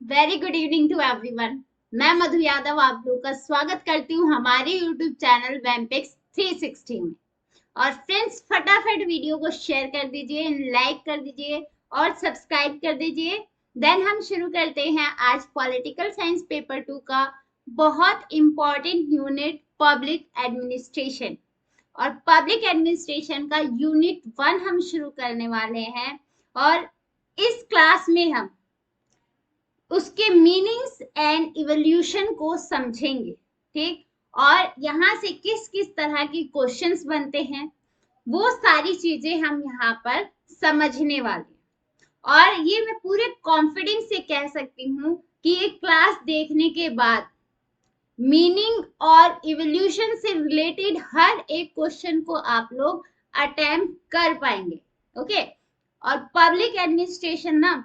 Very good evening to everyone. मैं मधु यादव आप लोग का स्वागत करती हूँ हमारे यूट्यूब चैनल वेम्पेक्स 360 में। और फ्रेंड्स, फटाफट वीडियो को शेयर कर दीजिए, लाइक कर दीजिए और सब्सक्राइब कर दीजिए। देन हम शुरू करते हैं आज पॉलिटिकल साइंस पेपर 2 का बहुत इंपॉर्टेंट यूनिट पब्लिक एडमिनिस्ट्रेशन। और पब्लिक एडमिनिस्ट्रेशन का यूनिट 1 हम शुरू करने वाले हैं। और इस क्लास में हम उसके मीनिंग्स एंड इवोल्यूशन को समझेंगे। ठीक, और यहाँ से किस किस तरह की क्वेश्चंस बनते हैं वो सारी चीजें हम यहाँ पर समझने वाले हैं। और ये मैं पूरे कॉन्फिडेंस से कह सकती हूँ कि ये क्लास देखने के बाद मीनिंग और इवोल्यूशन से रिलेटेड हर एक क्वेश्चन को आप लोग अटेम्प्ट कर पाएंगे। ओके, और पब्लिक एडमिनिस्ट्रेशन ना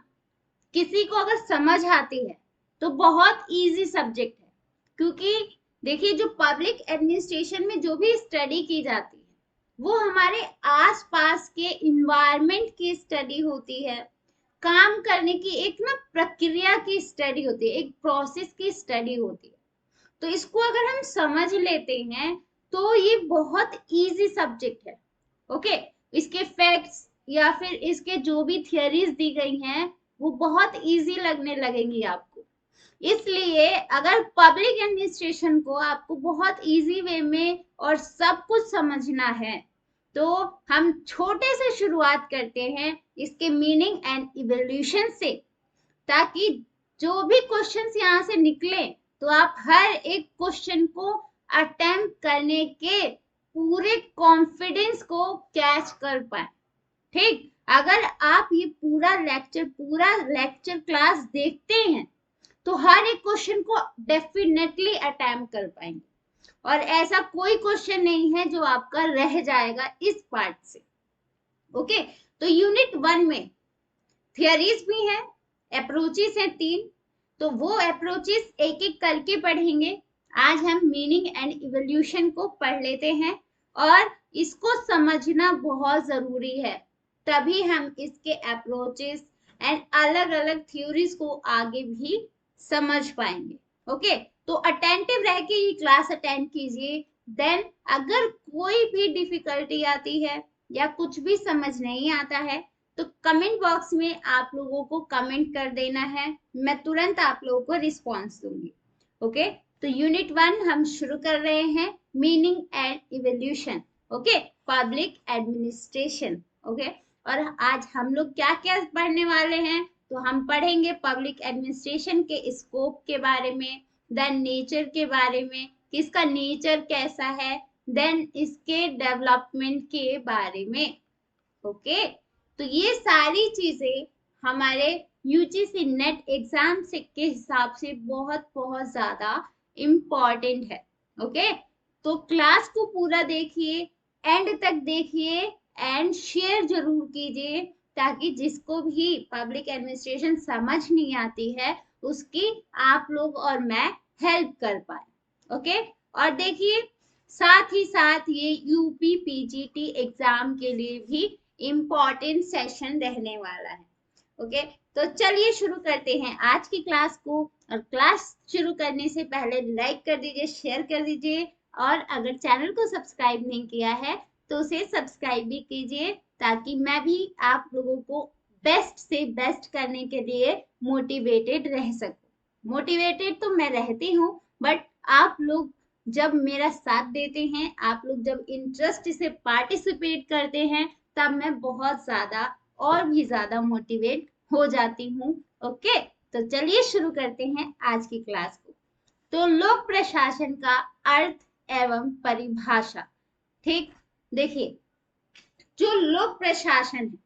किसी को अगर समझ आती है तो बहुत इजी सब्जेक्ट है। क्योंकि देखिए, जो पब्लिक एडमिनिस्ट्रेशन में जो भी स्टडी की जाती है वो हमारे आसपास के इन्वायरमेंट की स्टडी होती है, काम करने की एक ना प्रक्रिया की स्टडी होती है, एक प्रोसेस की स्टडी होती है। तो इसको अगर हम समझ लेते हैं तो ये बहुत इजी सब्जेक्ट है। ओके, इसके फैक्ट्स या फिर इसके जो भी थियरीज दी गई हैं वो बहुत इजी लगने लगेंगी आपको। इसलिए अगर पब्लिक एडमिनिस्ट्रेशन को आपको बहुत इजी वे में और सब कुछ समझना है तो हम छोटे से शुरुआत करते हैं इसके मीनिंग एंड इवोल्यूशन से, ताकि जो भी क्वेश्चंस यहाँ से निकले तो आप हर एक क्वेश्चन को अटेम्प्ट करने के पूरे कॉन्फिडेंस को कैच कर पाए। ठीक, अगर आप ये पूरा लेक्चर क्लास देखते हैं तो हर एक क्वेश्चन को डेफिनेटली अटेम्प्ट कर पाएंगे और ऐसा कोई क्वेश्चन नहीं है जो आपका रह जाएगा इस पार्ट से। ओके, तो यूनिट 1 में थियरीज भी है, अप्रोचेस हैं 3, तो वो अप्रोचेस एक एक करके पढ़ेंगे। आज हम मीनिंग एंड इवोल्यूशन को पढ़ लेते हैं और इसको समझना बहुत जरूरी है, तभी हम इसके अप्रोचेस एंड अलग अलग थ्योरीज को आगे भी समझ पाएंगे। ओके, तो अटेंटिव रह के ये क्लास अटेंड कीजिए। देन अगर कोई भी डिफिकल्टी आती है या कुछ भी समझ नहीं आता है तो कमेंट बॉक्स में आप लोगों को कमेंट कर देना है, मैं तुरंत आप लोगों को रिस्पॉन्स दूंगी। ओके, तो यूनिट 1 हम शुरू कर रहे हैं, meaning and evolution. Okay, public administration. Okay, और आज हम लोग क्या क्या पढ़ने वाले हैं, तो हम पढ़ेंगे पब्लिक एडमिनिस्ट्रेशन के स्कोप के बारे में, देन नेचर के बारे में, किसका नेचर कैसा है, देन इसके डेवलपमेंट के बारे में। ओके, तो ये सारी चीजें हमारे यूजीसी नेट एग्जाम से के हिसाब से बहुत बहुत ज्यादा इम्पॉर्टेंट है। ओके, तो क्लास को पूरा देखिए, एंड तक देखिए एंड शेयर जरूर कीजिए, ताकि जिसको भी पब्लिक एडमिनिस्ट्रेशन समझ नहीं आती है उसकी आप लोग और मैं हेल्प कर पाए। ओके, और देखिए साथ ही साथ ये यूपी पीजीटी एग्जाम के लिए भी इम्पॉर्टेंट सेशन रहने वाला है। ओके, तो चलिए शुरू करते हैं आज की क्लास को। और क्लास शुरू करने से पहले लाइक कर दीजिए, शेयर कर दीजिए, और अगर चैनल को सब्सक्राइब नहीं किया है तो उसे सब्सक्राइब भी कीजिए, ताकि मैं भी आप लोगों को बेस्ट से बेस्ट करने के लिए मोटिवेटेड रह सकूं। मोटिवेटेड तो मैं रहती हूँ, बट आप लोग जब मेरा साथ देते हैं, आप लोग जब इंटरेस्ट से पार्टिसिपेट करते हैं, तब मैं बहुत ज्यादा और भी ज्यादा मोटिवेट हो जाती हूँ। ओके, तो चलिए शुरू करते हैं आज की क्लास को। तो लोक प्रशासन का अर्थ एवं परिभाषा। ठीक, देखिए जो लोक प्रशासन है,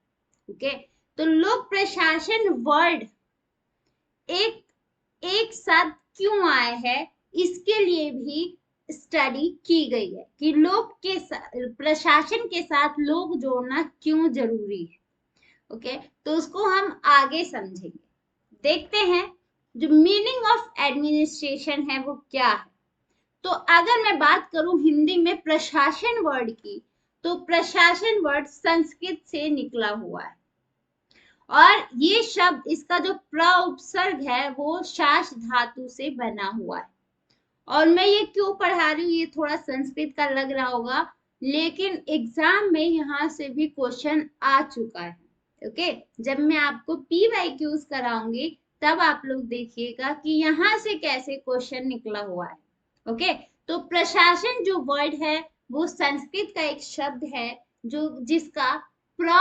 ओके, तो लोक प्रशासन वर्ड एक साथ क्यों आए है, इसके लिए भी स्टडी की गई है कि लोग के प्रशासन के साथ लोग जोड़ना क्यों जरूरी है। ओके, तो उसको हम आगे समझेंगे। देखते हैं जो मीनिंग ऑफ एडमिनिस्ट्रेशन है वो क्या है। तो अगर मैं बात करूं हिंदी में प्रशासन वर्ड की, तो प्रशासन वर्ड संस्कृत से निकला हुआ है और ये शब्द, इसका जो प्र उपसर्ग है वो शास धातु से बना हुआ है। और मैं ये क्यों पढ़ा रही हूँ, ये थोड़ा संस्कृत का लग रहा होगा, लेकिन एग्जाम में यहाँ से भी क्वेश्चन आ चुका है। ओके, जब मैं आपको PYQs कराऊंगी तब आप लोग देखिएगा कि यहाँ से कैसे क्वेश्चन निकला हुआ है। ओके, तो प्रशासन जो वर्ड है वो संस्कृत का एक शब्द है जो जिसका प्र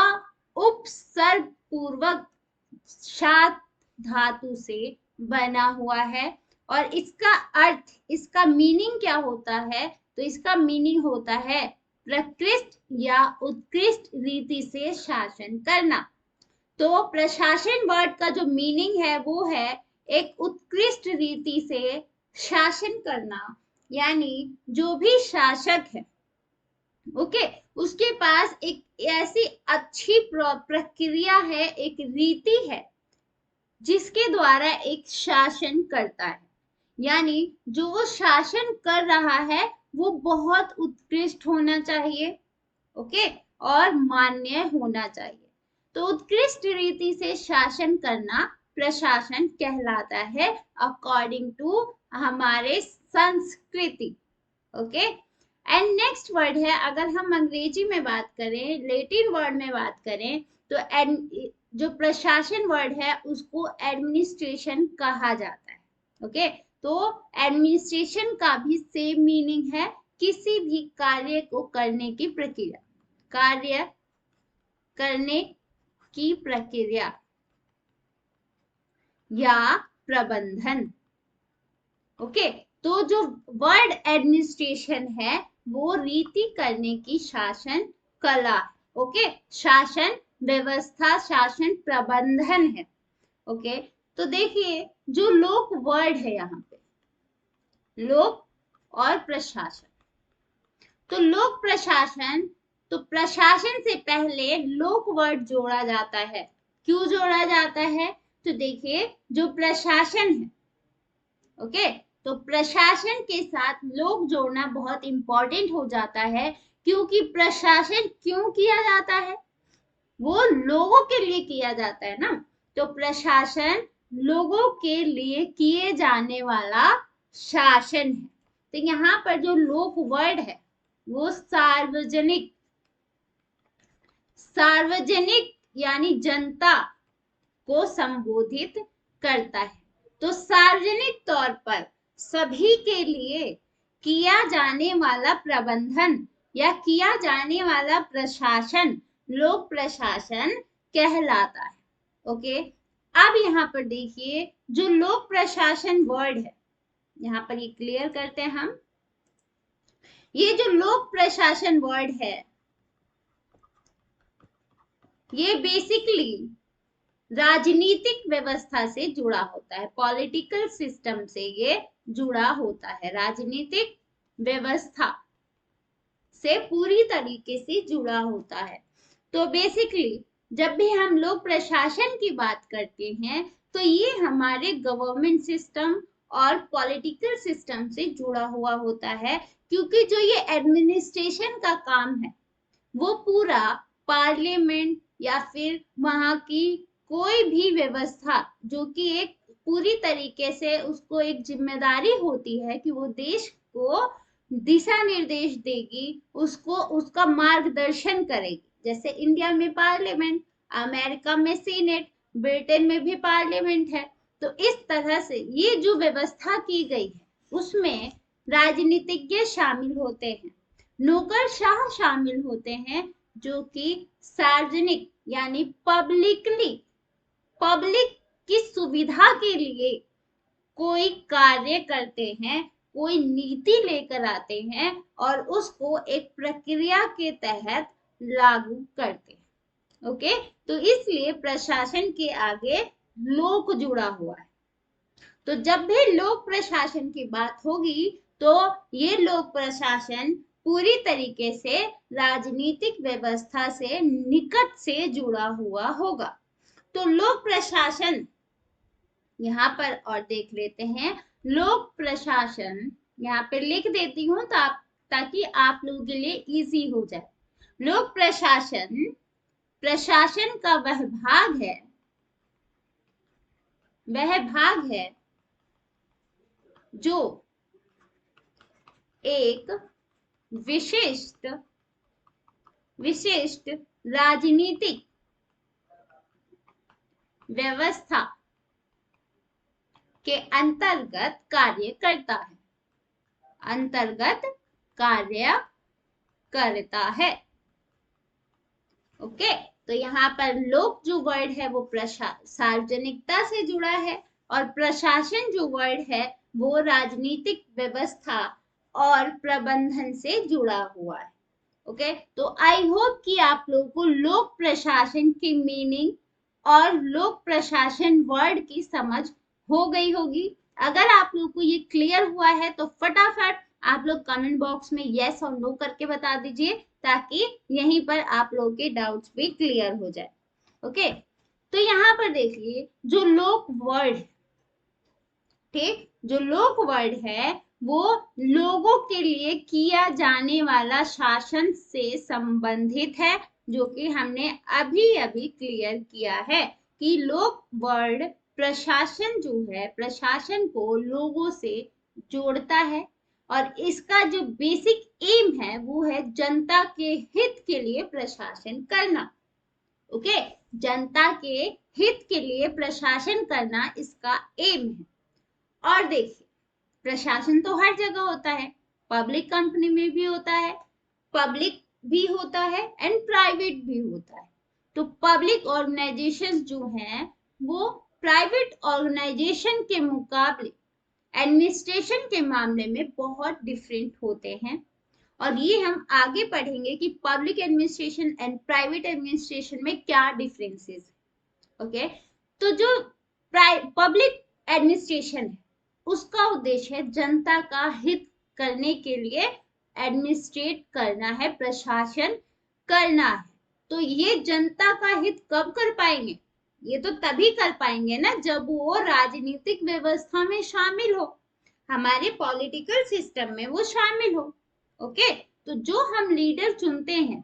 उपसर्ग पूर्वक शात धातु से बना हुआ है। और इसका अर्थ, इसका मीनिंग क्या होता है, तो इसका मीनिंग होता है प्रकृष्ट या उत्कृष्ट रीति से शासन करना। तो प्रशासन वर्ड का जो मीनिंग है वो है एक उत्कृष्ट रीति से शासन करना, यानी जो भी शासक है, ओके, उसके पास एक ऐसी अच्छी प्रक्रिया है, एक रीति है जिसके द्वारा एक शासन करता है, यानी जो वो शासन कर रहा है वो बहुत उत्कृष्ट होना चाहिए, ओके, और मान्य होना चाहिए। तो उत्कृष्ट रीति से शासन करना प्रशासन कहलाता है अकॉर्डिंग टू हमारे संस्कृति। ओके, एंड नेक्स्ट वर्ड है, अगर हम अंग्रेजी में बात करें, लैटिन वर्ड में बात करें, तो जो प्रशासन वर्ड है उसको एडमिनिस्ट्रेशन कहा जाता है। ओके, तो एडमिनिस्ट्रेशन का भी सेम मीनिंग है, किसी भी कार्य को करने की प्रक्रिया, कार्य करने की प्रक्रिया या प्रबंधन। ओके, तो जो वर्ड एडमिनिस्ट्रेशन है वो रीति करने की शासन कला, ओके, शासन व्यवस्था, शासन प्रबंधन है। ओके, तो देखिए जो लोक वर्ड है यहाँ पे, लोक और प्रशासन, तो लोक प्रशासन, तो प्रशासन से पहले लोक वर्ड जोड़ा जाता है। क्यों जोड़ा जाता है, तो देखिए जो प्रशासन है, ओके, तो प्रशासन के साथ लोक जोड़ना बहुत इंपॉर्टेंट हो जाता है, क्योंकि प्रशासन क्यों किया जाता है, वो लोगों के लिए किया जाता है ना, तो प्रशासन लोगों के लिए किए जाने वाला शासन है। तो यहाँ पर जो लोक वर्ड है वो सार्वजनिक, सार्वजनिक यानी जनता को संबोधित करता है। तो सार्वजनिक तौर पर सभी के लिए किया जाने वाला प्रबंधन या किया जाने वाला प्रशासन लोक प्रशासन कहलाता है। ओके, अब यहाँ पर देखिए जो लोक प्रशासन वर्ड है, यहाँ पर ये क्लियर करते हैं हम, ये जो लोक प्रशासन वर्ड है ये बेसिकली राजनीतिक व्यवस्था से जुड़ा होता है, पॉलिटिकल सिस्टम से ये जुड़ा होता है, राजनीतिक व्यवस्था से पूरी तरीके से जुड़ा होता है। तो बेसिकली जब भी हम लोग प्रशासन की बात करते हैं तो ये हमारे गवर्नमेंट सिस्टम और पॉलिटिकल सिस्टम से जुड़ा हुआ होता है, क्योंकि जो ये एडमिनिस्ट्रेशन का काम है वो पूरा पार्लियामेंट या फिर वहां की कोई भी व्यवस्था जो कि एक पूरी तरीके से उसको एक जिम्मेदारी होती है कि वो देश को दिशा निर्देश देगी, उसको उसका मार्गदर्शन करेगी। जैसे इंडिया में पार्लियामेंट, अमेरिका में सीनेट, ब्रिटेन में भी पार्लियामेंट है। तो इस तरह से ये जो व्यवस्था की गई है उसमें राजनीतिज्ञ शामिल होते हैं, नौकरशाह शामिल होते हैं, जो कि सार्वजनिक यानी पब्लिकली, पब्लिक की सुविधा के लिए कोई कार्य करते हैं, कोई नीति लेकर आते हैं और उसको एक प्रक्रिया के तहत लागू करते हैं। ओके, तो इसलिए प्रशासन के आगे लोक जुड़ा हुआ है। तो जब भी लोक प्रशासन की बात होगी तो ये लोक प्रशासन पूरी तरीके से राजनीतिक व्यवस्था से निकट से जुड़ा हुआ होगा। तो लोक प्रशासन यहाँ पर और देख लेते हैं, लोक प्रशासन यहाँ पे लिख देती हूँ तो ताकि आप लोगों के लिए इजी हो जाए। लोक प्रशासन प्रशासन का वह भाग है वह भाग है जो एक विशिष्ट राजनीतिक व्यवस्था के अंतर्गत कार्य करता है। ओके, तो यहाँ पर लोक जो वर्ड है वो सार्वजनिकता से जुड़ा है, और प्रशासन जो वर्ड है वो राजनीतिक व्यवस्था और प्रबंधन से जुड़ा हुआ है। ओके, तो आई होप कि आप लोगों को लोक प्रशासन की मीनिंग और लोक प्रशासन वर्ड की समझ हो गई होगी। अगर आप लोगों को ये क्लियर हुआ है तो फटाफट आप लोग कमेंट बॉक्स में यस और नो करके बता दीजिए, ताकि यहीं पर आप लोगों के डाउट्स भी क्लियर हो जाए। ओके, तो यहाँ पर देखिए जो लोक वर्ड, ठीक, जो लोक वर्ड है वो लोगों के लिए किया जाने वाला शासन से संबंधित है, जो कि हमने अभी अभी क्लियर किया है कि लोक वर्ड प्रशासन जो है, प्रशासन को लोगों से जोड़ता है, और इसका जो बेसिक एम है वो है जनता के हित के लिए प्रशासन करना। ओके, जनता के हित के लिए प्रशासन करना इसका एम है। और देखिए प्रशासन तो हर जगह होता है, पब्लिक कंपनी में भी होता है, पब्लिक भी होता है एंड प्राइवेट भी होता है। तो पब्लिक ऑर्गेनाइजेशंस जो हैं वो प्राइवेट ऑर्गेनाइजेशन के मुकाबले एडमिनिस्ट्रेशन के मामले में बहुत डिफरेंट होते हैं, और ये हम आगे पढ़ेंगे कि public administration and private administration में क्या डिफरेंसेस है। ओके, तो जो पब्लिक एडमिनिस्ट्रेशन है उसका उद्देश्य है जनता का हित करने के लिए एडमिनिस्ट्रेट करना है, प्रशासन करना है। तो ये जनता का हित कब कर पाएंगे? ये तो तभी कर पाएंगे ना जब वो राजनीतिक व्यवस्था में शामिल हो, हमारे पॉलिटिकल सिस्टम में वो शामिल हो। ओके, तो जो हम लीडर चुनते हैं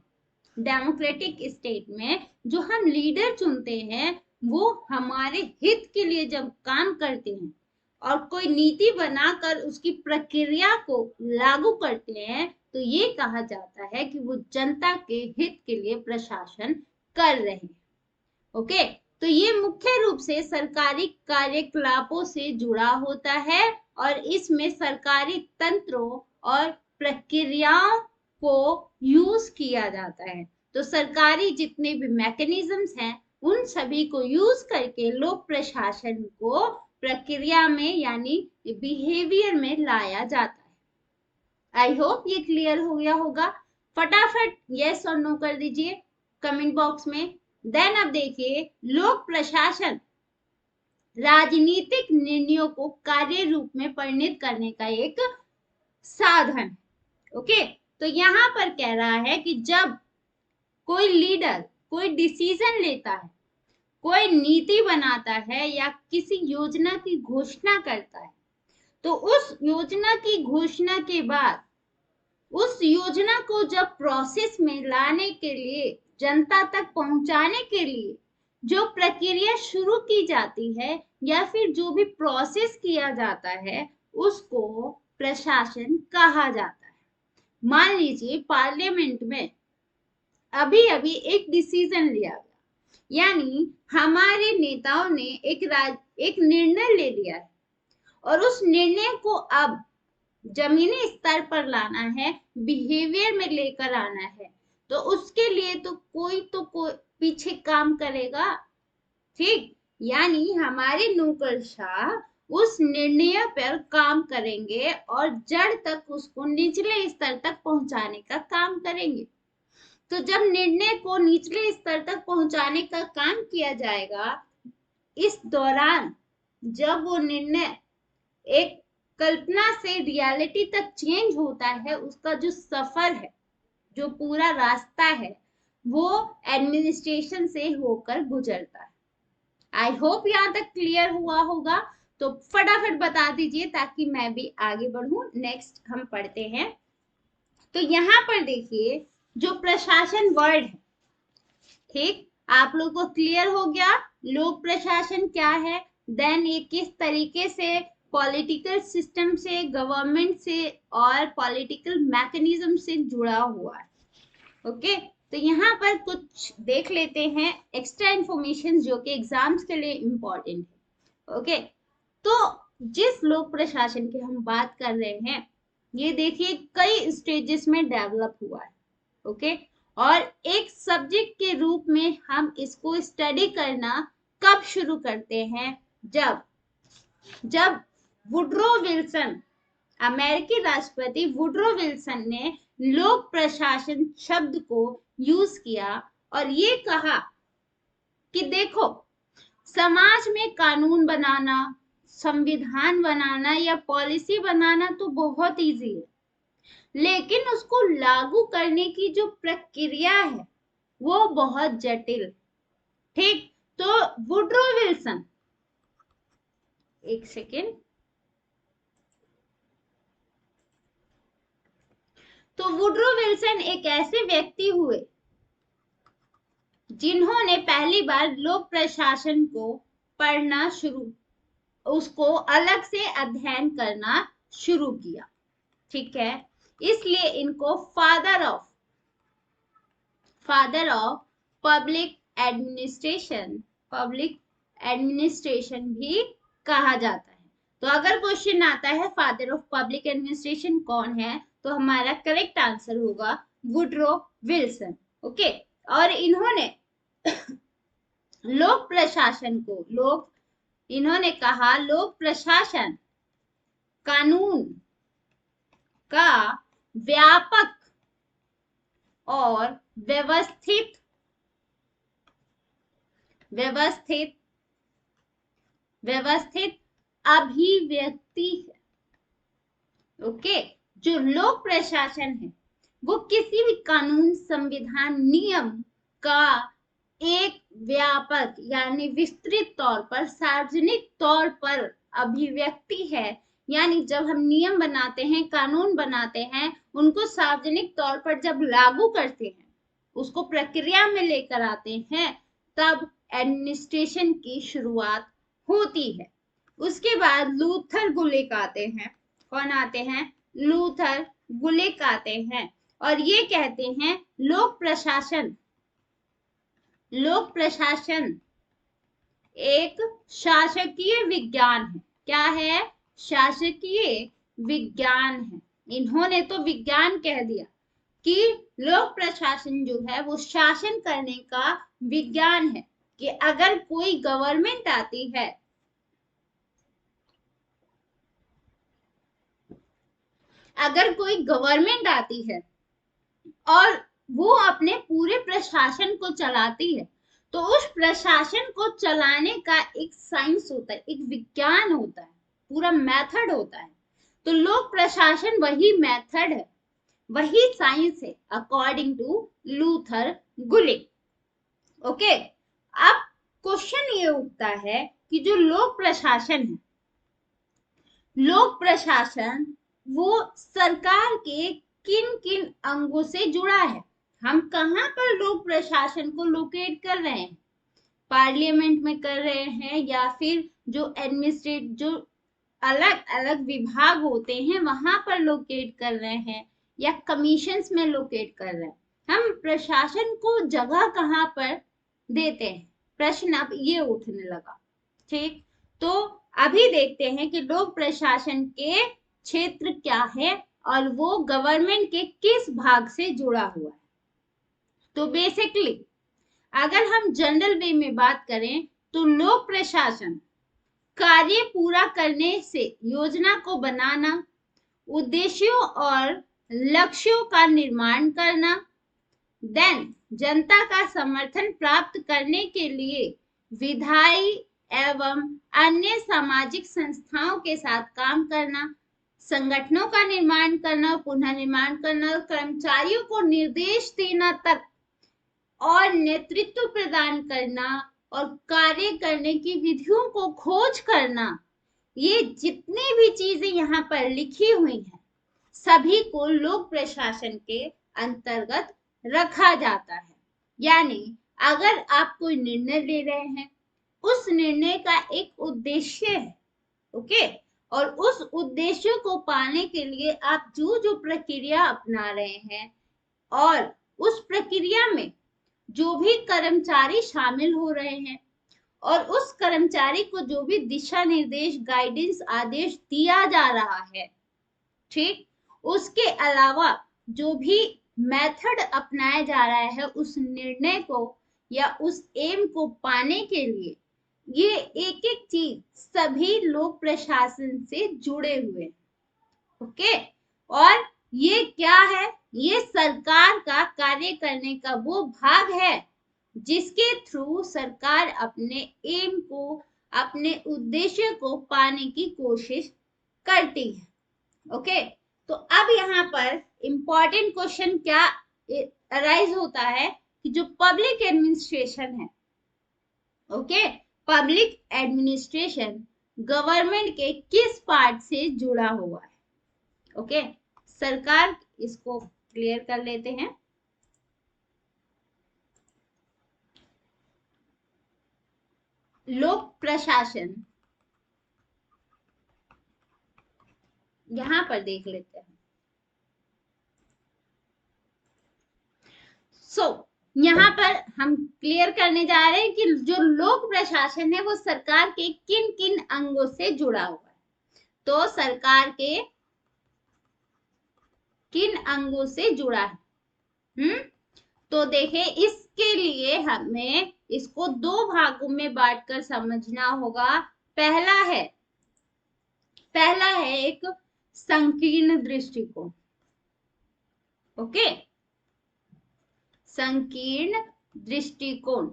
डेमोक्रेटिक स्टेट में, जो हम लीडर चुनते हैं वो हमारे हित के लिए जब काम करते हैं और कोई नीति बनाकर उसकी प्रक्रिया को लागू करते हैं, तो ये कहा जाता है कि वो जनता के हित के लिए प्रशासन कर रहे हैं। ओके, तो ये मुख्य रूप से सरकारी कार्यकलापों से जुड़ा होता है, और इसमें सरकारी तंत्रों और प्रक्रियाओं को यूज किया जाता है। तो सरकारी जितने भी मैकेनिज्म्स हैं उन सभी को यूज करके लोक प्रशासन को प्रक्रिया में यानी बिहेवियर में लाया जाता है। आई होप ये क्लियर हो गया होगा। फटाफट यस और नो कर दीजिए कमेंट बॉक्स में। देन अब देखिए लोक प्रशासन राजनीतिक निर्णयों को कार्य रूप में परिणत करने का एक साधन। ओके, तो यहाँ पर कह रहा है कि जब कोई लीडर कोई डिसीजन लेता है, कोई नीति बनाता है या किसी योजना की घोषणा करता है, तो उस योजना की घोषणा के बाद उस योजना को जब प्रोसेस में लाने के लिए, जनता तक पहुंचाने के लिए जो प्रक्रिया शुरू की जाती है या फिर जो भी प्रोसेस किया जाता है उसको प्रशासन कहा जाता है। मान लीजिए पार्लियामेंट में अभी अभी एक डिसीजन लिया गया, यानी हमारे नेताओं ने एक निर्णय ले लिया है, और उस निर्णय को अब जमीनी स्तर पर लाना है, बिहेवियर में लेकर आना है, तो उसके लिए तो कोई पीछे काम करेगा। ठीक, यानी हमारे नौकरशाह उस निर्णय पर काम करेंगे और जड़ तक उसको निचले स्तर तक पहुंचाने का काम करेंगे। तो जब निर्णय को निचले स्तर तक पहुंचाने का काम किया जाएगा, इस दौरान जब वो निर्णय एक कल्पना से रियलिटी तक चेंज होता है, उसका जो सफर है, जो पूरा रास्ता है, वो एडमिनिस्ट्रेशन से होकर गुजरता है। आई होप यहाँ तक क्लियर हुआ होगा। तो फटाफट बता दीजिए ताकि मैं भी आगे बढ़ूं। नेक्स्ट हम पढ़ते हैं। तो यहाँ पर देखिए जो प्रशासन वर्ड है, ठीक, आप लोग को क्लियर हो गया लोक प्रशासन क्या है, देन ये किस तरीके से पॉलिटिकल सिस्टम से, गवर्नमेंट से और पॉलिटिकल मैकेनिज्म से जुड़ा हुआ है। ओके, तो यहाँ पर कुछ देख लेते हैं एक्स्ट्रा इंफॉर्मेशन जो कि एग्जाम्स के लिए इम्पोर्टेंट है। ओके, तो जिस लोक प्रशासन की हम बात कर रहे हैं, ये देखिए कई स्टेजेस में डेवलप हुआ है। ओके, और एक सब्जेक्ट के रूप में हम इसको स्टडी करना कब शुरू करते हैं, जब वुडरो विल्सन, अमेरिकी राष्ट्रपति वुडरो विल्सन ने लोक प्रशासन शब्द को यूज किया और ये कहा कि देखो, समाज में कानून बनाना, संविधान बनाना या पॉलिसी बनाना तो बहुत इजी है, लेकिन उसको लागू करने की जो प्रक्रिया है वो बहुत जटिल। ठीक, तो वुडरो विल्सन, एक सेकेंड, तो वुडरो विल्सन एक ऐसे व्यक्ति हुए जिन्होंने पहली बार लोक प्रशासन को पढ़ना शुरू, उसको अलग से अध्ययन करना शुरू किया। ठीक है, इसलिए इनको फादर ऑफ पब्लिक एडमिनिस्ट्रेशन भी कहा जाता है। तो अगर क्वेश्चन आता है फादर ऑफ पब्लिक एडमिनिस्ट्रेशन कौन है, तो हमारा करेक्ट आंसर होगा वुडरो विल्सन। ओके, और इन्होंने लोक प्रशासन को इन्होंने कहा लोक प्रशासन कानून का व्यापक और व्यवस्थित अभिव्यक्ति है। ओके, जो लोक प्रशासन है वो किसी भी कानून, संविधान, नियम का एक व्यापक यानी विस्तृत तौर पर, सार्वजनिक तौर पर अभिव्यक्ति है। यानी जब हम नियम बनाते हैं, कानून बनाते हैं, उनको सार्वजनिक तौर पर जब लागू करते हैं, उसको प्रक्रिया में लेकर आते हैं, तब एडमिनिस्ट्रेशन की शुरुआत होती है। उसके बाद लूथर गुलिक आते हैं। कौन आते हैं? लूथर गुलिक आते हैं और ये कहते हैं लोक प्रशासन एक शासकीय विज्ञान है। क्या है? शासकीय विज्ञान है। इन्होंने तो विज्ञान कह दिया कि लोक प्रशासन जो है वो शासन करने का विज्ञान है, कि अगर कोई गवर्नमेंट आती है, और वो अपने पूरे प्रशासन को चलाती है, तो उस प्रशासन को चलाने का एक साइंस होता है, एक विज्ञान होता है, पूरा मेथड होता है। तो लोक प्रशासन वही मेथड है, वही साइंस है, according to Luther Gulick. Okay, अब क्वेश्चन ये उठता है कि जो लोक प्रशासन वो सरकार के किन किन अंगों से जुड़ा है। हम कहाँ पर लोक प्रशासन को लोकेट कर रहे हैं? पार्लियामेंट में कर रहे हैं, या फिर जो जो अलग अलग विभाग होते हैं वहां पर लोकेट कर रहे हैं, या कमीशंस में लोकेट कर रहे हैं? हम प्रशासन को जगह कहाँ पर देते हैं? प्रश्न अब ये उठने लगा। ठीक, तो अभी देखते हैं कि लोक प्रशासन के क्षेत्र क्या है और वो गवर्नमेंट के किस भाग से जुड़ा हुआ है। तो बेसिकली अगर हम जनरल वे में बात करें तो लोक प्रशासन कार्य पूरा करने से योजना को बनाना, उद्देश्यों और लक्ष्यों का निर्माण करना, देन जनता का समर्थन प्राप्त करने के लिए विधायी एवं अन्य सामाजिक संस्थाओं के साथ काम करना, संगठनों का निर्माण करना, पुनः निर्माण करना, कर्मचारियों को निर्देश देना तक और नेतृत्व प्रदान करना और कार्य करने की विधियों को खोज करना। ये जितनी भी चीजें यहाँ पर लिखी हुई हैं, सभी को लोक प्रशासन के अंतर्गत रखा जाता है। यानी अगर आप कोई निर्णय ले रहे हैं, उस निर्णय का एक उद्देश्य है। ओके, और उस उद्देश्य को पाने के लिए आप जो जो प्रक्रिया अपना रहे हैं और उस प्रक्रिया में जो भी कर्मचारी शामिल हो रहे हैं और उस कर्मचारी को जो भी दिशा निर्देश, गाइडेंस, आदेश दिया जा रहा है, ठीक, उसके अलावा जो भी मेथड अपनाया जा रहा है उस निर्णय को या उस एम को पाने के लिए, ये एक एक चीज सभी लोक प्रशासन से जुड़े हुए हैं। ओके, और ये क्या है? ये सरकार का कार्य करने का वो भाग है जिसके थ्रू सरकार अपने एम को, अपने उद्देश्य को पाने की कोशिश करती है। ओके, तो अब यहाँ पर इंपॉर्टेंट क्वेश्चन क्या अराइज होता है कि जो पब्लिक एडमिनिस्ट्रेशन है, ओके, पब्लिक एडमिनिस्ट्रेशन गवर्नमेंट के किस पार्ट से जुड़ा हुआ है? ओके, सरकार, इसको क्लियर कर लेते हैं। लोक प्रशासन, यहां पर देख लेते हैं। यहाँ पर हम क्लियर करने जा रहे हैं कि जो लोक प्रशासन है वो सरकार के किन किन अंगों से जुड़ा हुआ है। तो सरकार के किन अंगों से जुड़ा है? तो देखें, इसके लिए हमें इसको दो भागों में बांटकर समझना होगा। पहला है एक संकीर्ण दृष्टिकोण। ओके, संकीर्ण दृष्टिकोण।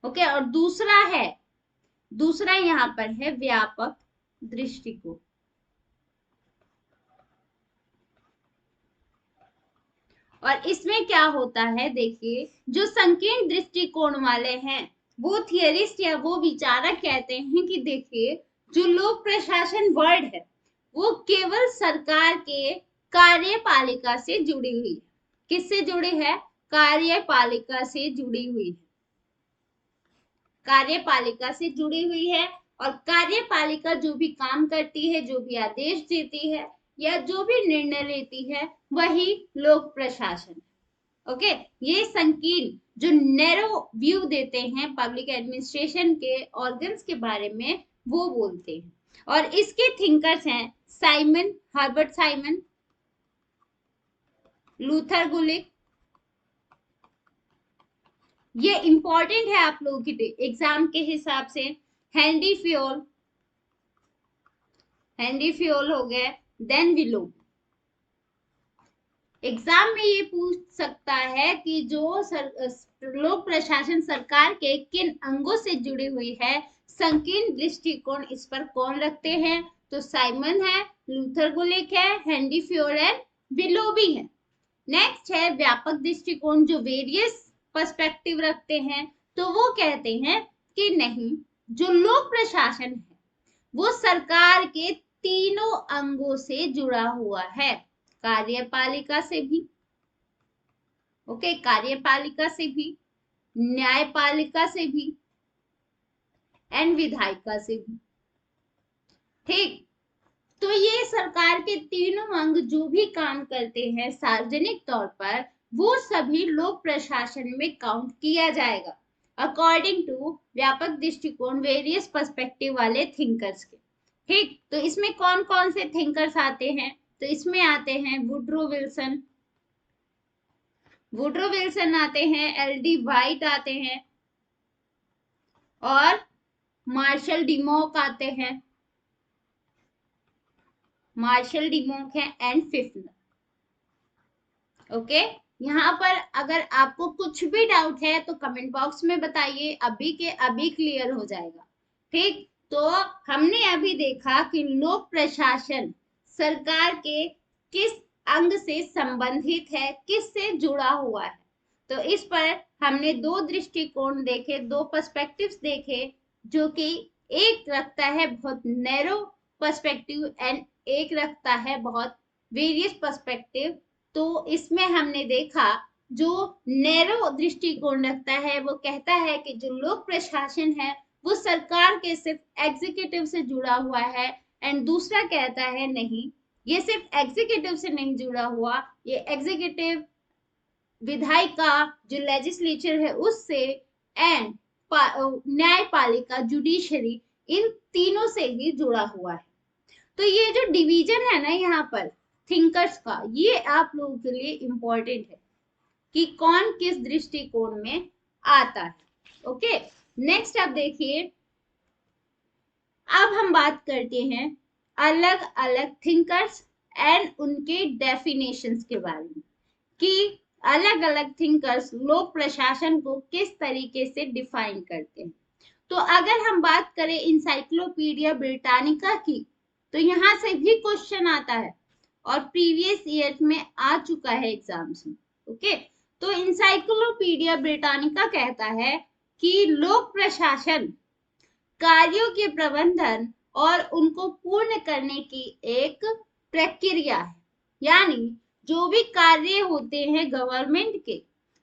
ओके, और दूसरा यहाँ पर है व्यापक दृष्टिकोण। और इसमें क्या होता है, देखिए, जो संकीर्ण दृष्टिकोण वाले हैं वो थियरिस्ट या वो विचारक कहते हैं कि देखिए, जो लोक प्रशासन वर्ड है वो केवल सरकार के कार्यपालिका से जुड़ी हुई है। किससे जुड़ी है? कार्यपालिका से जुड़ी हुई है। कार्यपालिका से जुड़ी हुई है, और कार्यपालिका जो भी काम करती है, जो भी आदेश देती है या जो भी निर्णय लेती है, वही लोक प्रशासन। ओके, ये संकीर्ण, जो नैरो व्यू देते हैं पब्लिक एडमिनिस्ट्रेशन के ऑर्गन्स के बारे में, वो बोलते हैं। और इसके थिंकर्स हैं साइमन, हर्बर्ट साइमन, लूथर गुलिक। ये इंपॉर्टेंट है आप लोगों के एग्जाम के हिसाब से। हेनरी फ्योल हो गए, देन विलो। एग्जाम में ये पूछ सकता है कि जो लोक प्रशासन सरकार के किन अंगों से जुड़ी हुई है, संकीर्ण दृष्टिकोण इस पर कौन रखते हैं? तो साइमन है, लूथर गुलिक है, हेनरी फ्योल है, विलो भी है। नेक्स्ट है व्यापक दृष्टिकोण, जो वेरियस पर्सपेक्टिव रखते हैं। तो वो कहते हैं कि नहीं, जो लोक प्रशासन है वो सरकार के तीनों अंगों से जुड़ा हुआ है। कार्यपालिका से भी, ओके, कार्यपालिका से भी, न्यायपालिका से भी एंड विधायिका से भी। ठीक, तो ये सरकार के तीनों अंग जो भी काम करते हैं सार्वजनिक तौर पर, वो सभी लोक प्रशासन में काउंट किया जाएगा अकॉर्डिंग टू व्यापक दृष्टिकोण, वेरियस पर्सपेक्टिव वाले थिंकर्स के। ठीक, तो इसमें कौन कौन से थिंकर्स आते हैं? तो इसमें आते हैं वुड्रो विल्सन आते हैं, एल.डी. वाइट आते हैं, और मार्शल डिमॉक आते हैं। मार्शल डिमॉक है एंड फिफ्नर। ओके, यहाँ पर अगर आपको कुछ भी डाउट है तो कमेंट बॉक्स में बताइए, अभी के अभी क्लियर हो जाएगा। ठीक, तो हमने अभी देखा कि लोक प्रशासन सरकार के किस अंग से संबंधित है, किस से जुड़ा हुआ है। तो इस पर हमने दो दृष्टिकोण देखे, दो पर्सपेक्टिव्स देखे, जो कि एक रखता है बहुत नैरो पर्सपेक्टिव एंड एक रखता है बहुत वेरियस पर्सपेक्टिव। तो इसमें हमने देखा जो नैरो दृष्टिकोण रखता है, वो कहता है कि जो लोक प्रशासन है वो सरकार के सिर्फ एग्जीक्यूटिव से जुड़ा हुआ है, एंड दूसरा कहता है नहीं, ये सिर्फ एग्जीक्यूटिव से नहीं जुड़ा हुआ, ये एग्जीक्यूटिव, विधायिका जो लेजिस्लेचर है उससे, एंड न्यायपालिका जुडिशरी, इन तीनों से ही जुड़ा हुआ है। तो ये जो डिवीजन है ना यहाँ पर थिंकर्स का, ये आप लोगों के लिए इंपॉर्टेंट है कि कौन किस दृष्टिकोण में आता है। ओके, नेक्स्ट आप देखिए, अब हम बात करते हैं अलग अलग थिंकर्स एंड उनके डेफिनेशंस के बारे में कि अलग अलग थिंकर्स लोक प्रशासन को किस तरीके से डिफाइन करते हैं। तो अगर हम बात करें इंसाइक्लोपीडिया ब्रिटानिका की, तो यहाँ से भी क्वेश्चन आता है और प्रीवियस ईयर में आ चुका है एग्जाम्स में। ओके, तो इंसाइक्लोपीडिया ब्रिटानिका कहता है कि लोक प्रशासन कार्यों के प्रबंधन और उनको पूर्ण करने की एक प्रक्रिया है, यानी जो भी कार्य होते हैं गवर्नमेंट के,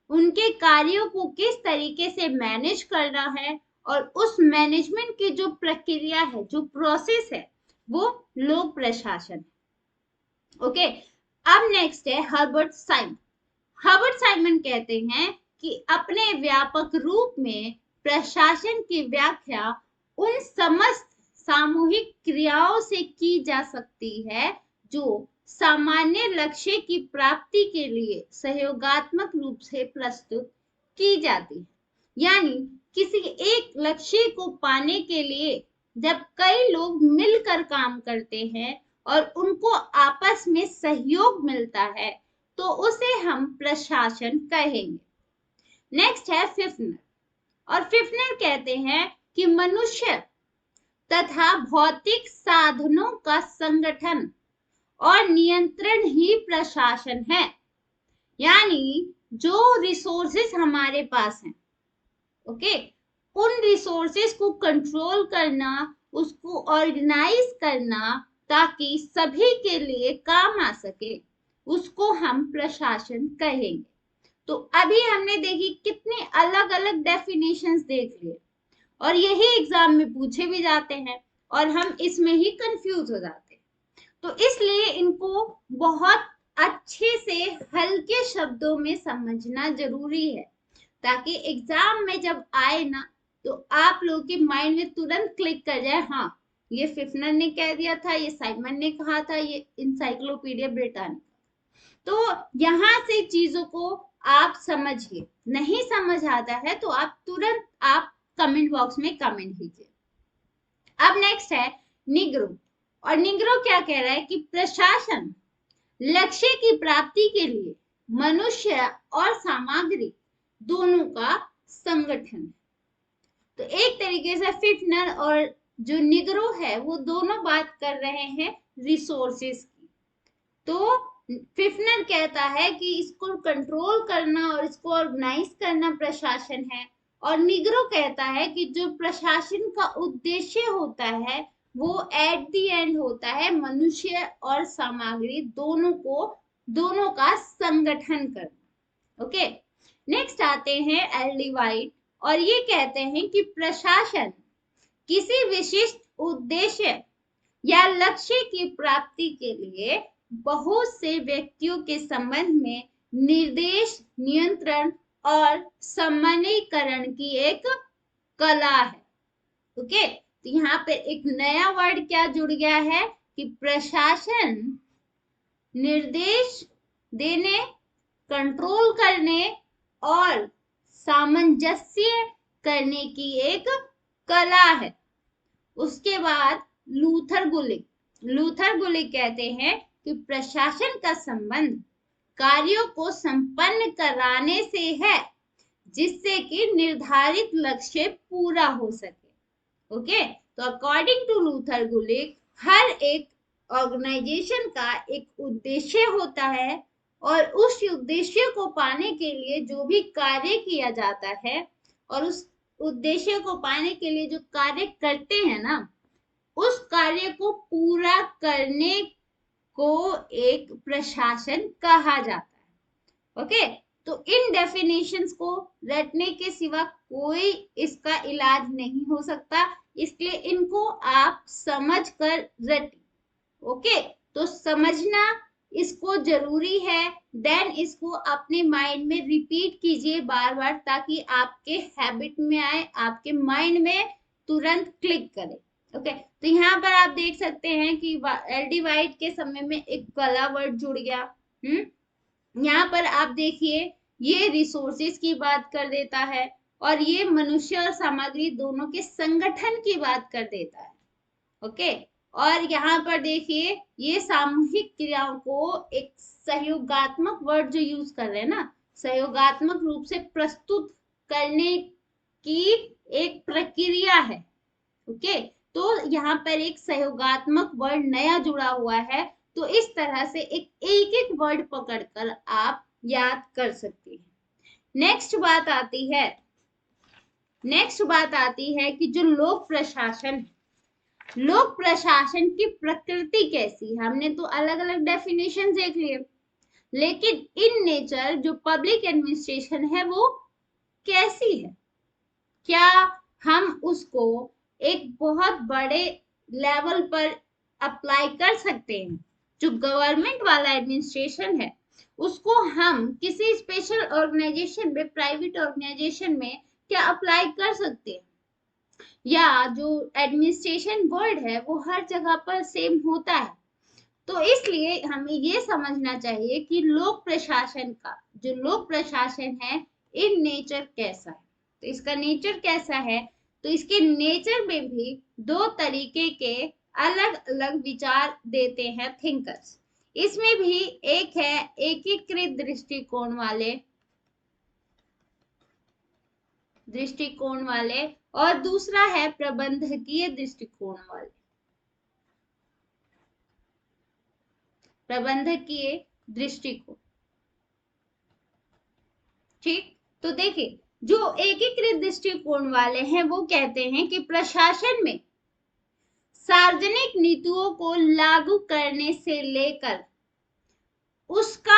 उनके कार्यों को किस तरीके से मैनेज करना है, और उस मैनेजमेंट की जो प्रक्रिया है, जो प्रोसेस है, वो लोक प्रशासन है। ओके, अब नेक्स्ट है हर्बर्ट साइमन। हर्बर्ट साइमन कहते हैं कि अपने व्यापक रूप में प्रशासन की व्याख्या उन समस्त सामूहिक क्रियाओं से की जा सकती है जो सामान्य लक्ष्य की प्राप्ति के लिए सहयोगात्मक रूप से प्रस्तुत की जाती है। यानी किसी एक लक्ष्य को पाने के लिए जब कई लोग मिलकर काम करते हैं और उनको आपस में सहयोग मिलता है, तो उसे हम प्रशासन कहेंगे। नेक्स्ट है फिफ्नर, और फिफ्नर कहते हैं कि मनुष्य तथा भौतिक साधनों का संगठन और नियंत्रण ही प्रशासन है। यानी जो रिसोर्सेस हमारे पास हैं, ओके, उन रिसोर्सेस को कंट्रोल करना, उसको ऑर्गेनाइज करना ताकि सभी के लिए काम आ सके, उसको हम प्रशासन कहेंगे। तो अभी हमने देखी कितने अलग अलग डेफिनेशंस देख लिए, और यही एग्जाम में पूछे भी जाते हैं और हम इसमें ही कंफ्यूज हो जाते हैं। तो इसलिए इनको बहुत अच्छे से हल्के शब्दों में समझना जरूरी है, ताकि एग्जाम में जब आए ना, तो आप लोगों के माइंड में तुरंत क्लिक कर जाए, हाँ ये फिफ्नर ने कह दिया था, ये साइमन ने कहा था, ये इंसाइक्लोपीडिया ब्रिटानिका। तो यहाँ से चीजों को आप समझिए, नहीं समझ आता है तो आप तुरंत आप कमेंट बॉक्स में कमेंट कीजिए। अब नेक्स्ट है निग्रो, और निग्रो क्या कह रहा है कि प्रशासन लक्ष्य की प्राप्ति के लिए मनुष्य और सामग्री दोनों का संगठन। तो एक तरीके से फिफ्नर और जो निग्रो है वो दोनों बात कर रहे हैं रिसोर्सेस की। तो फिफ्नर कहता है कि इसको कंट्रोल करना और इसको ऑर्गेनाइज करना प्रशासन है, और निग्रो कहता है कि जो प्रशासन का उद्देश्य होता है वो एट द एंड होता है मनुष्य और सामग्री दोनों का संगठन करना। ओके, नेक्स्ट आते हैं एल वाइट, और ये कहते हैं कि प्रशासन किसी विशिष्ट उद्देश्य या लक्ष्य की प्राप्ति के लिए बहुत से व्यक्तियों के संबंध में निर्देश, नियंत्रण और समन्वयकरण की एक कला है। ओके, तो यहाँ पे एक नया वर्ड क्या जुड़ गया है कि प्रशासन निर्देश देने, कंट्रोल करने और सामंजस्य करने की एक कला है। उसके बाद लूथर गुलिक कहते हैं कि प्रशासन का संबंध कार्यों को संपन्न कराने से है जिससे कि निर्धारित लक्ष्य पूरा हो सके। ओके, तो अकॉर्डिंग टू लूथर गुलिक हर एक ऑर्गेनाइजेशन का एक उद्देश्य होता है, और उस उद्देश्य को पाने के लिए जो भी कार्य किया जाता है और उस उद्देश्य को पाने के लिए जो कार्य करते हैं ना, उस कार्य को पूरा करने को एक प्रशासन कहा जाता है। ओके, तो इन डेफिनेशंस को रटने के सिवा कोई इसका इलाज नहीं हो सकता, इसलिए इनको आप समझ कर रटिए। ओके, तो समझना इसको जरूरी है, देन इसको अपने माइंड में रिपीट कीजिए बार बार, ताकि आपके हैबिट में आए, आपके माइंड में तुरंत क्लिक करे। ओके, तो यहाँ पर आप देख सकते हैं कि एलडी वाइट के समय में एक कला वर्ड जुड़ गया। यहाँ पर आप देखिए ये रिसोर्सेज की बात कर देता है, और ये मनुष्य और सामग्री दोनों के संगठन की बात कर देता है। ओके, और यहाँ पर देखिए ये सामूहिक क्रियाओं को एक सहयोगात्मक वर्ड जो यूज कर रहे हैं ना, सहयोगात्मक रूप से प्रस्तुत करने की एक प्रक्रिया है। ओके, तो यहाँ पर एक सहयोगात्मक वर्ड नया जुड़ा हुआ है, तो इस तरह से एक वर्ड पकड़कर आप याद कर सकते हैं। नेक्स्ट बात आती है कि जो लोक प्रशासन की प्रकृति कैसी है। हमने तो अलग अलग डेफिनेशन देख लिए, लेकिन इन नेचर जो पब्लिक एडमिनिस्ट्रेशन है वो कैसी है, क्या हम उसको एक बहुत बड़े लेवल पर अप्लाई कर सकते हैं। जो गवर्नमेंट वाला एडमिनिस्ट्रेशन है उसको हम किसी स्पेशल ऑर्गेनाइजेशन में, प्राइवेट ऑर्गेनाइजेशन में क्या अप्लाई कर सकते हैं, या जो एडमिनिस्ट्रेशन वर्ड है वो हर जगह पर सेम होता है। तो इसलिए हमें ये समझना चाहिए कि लोक प्रशासन है इन नेचर कैसा है। तो इसका नेचर कैसा है, तो इसके नेचर में भी दो तरीके के अलग अलग विचार देते हैं थिंकर्स। इसमें भी एक है एकीकृत दृष्टिकोण वाले और दूसरा है प्रबंधकीय दृष्टिकोण वाले। ठीक, तो देखिए जो एकीकृत दृष्टिकोण वाले हैं वो कहते हैं कि प्रशासन में सार्वजनिक नीतियों को लागू करने से लेकर उसका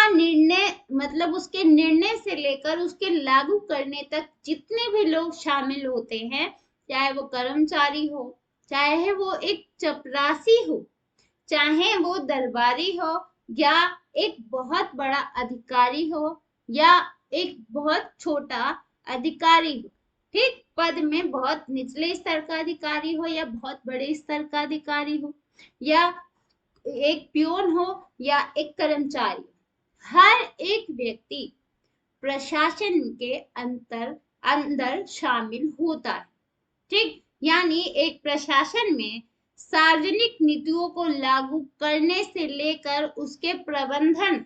उसके निर्णय से लेकर उसके लागू करने तक जितने भी लोग शामिल होते हैं, चाहे वो कर्मचारी हो, चाहे वो एक चपरासी हो, चाहे वो दरबारी हो, या एक बहुत बड़ा अधिकारी हो, या एक बहुत छोटा अधिकारी हो, ठीक, पद में बहुत निचले स्तर का अधिकारी हो या बहुत बड़े स्तर का अधिकारी हो, या एक प्यून हो या एक कर्मचारी, हर एक व्यक्ति प्रशासन के अंदर शामिल होता है। ठीक, यानी एक प्रशासन में सार्वजनिक नीतियों को लागू करने से लेकर उसके प्रबंधन,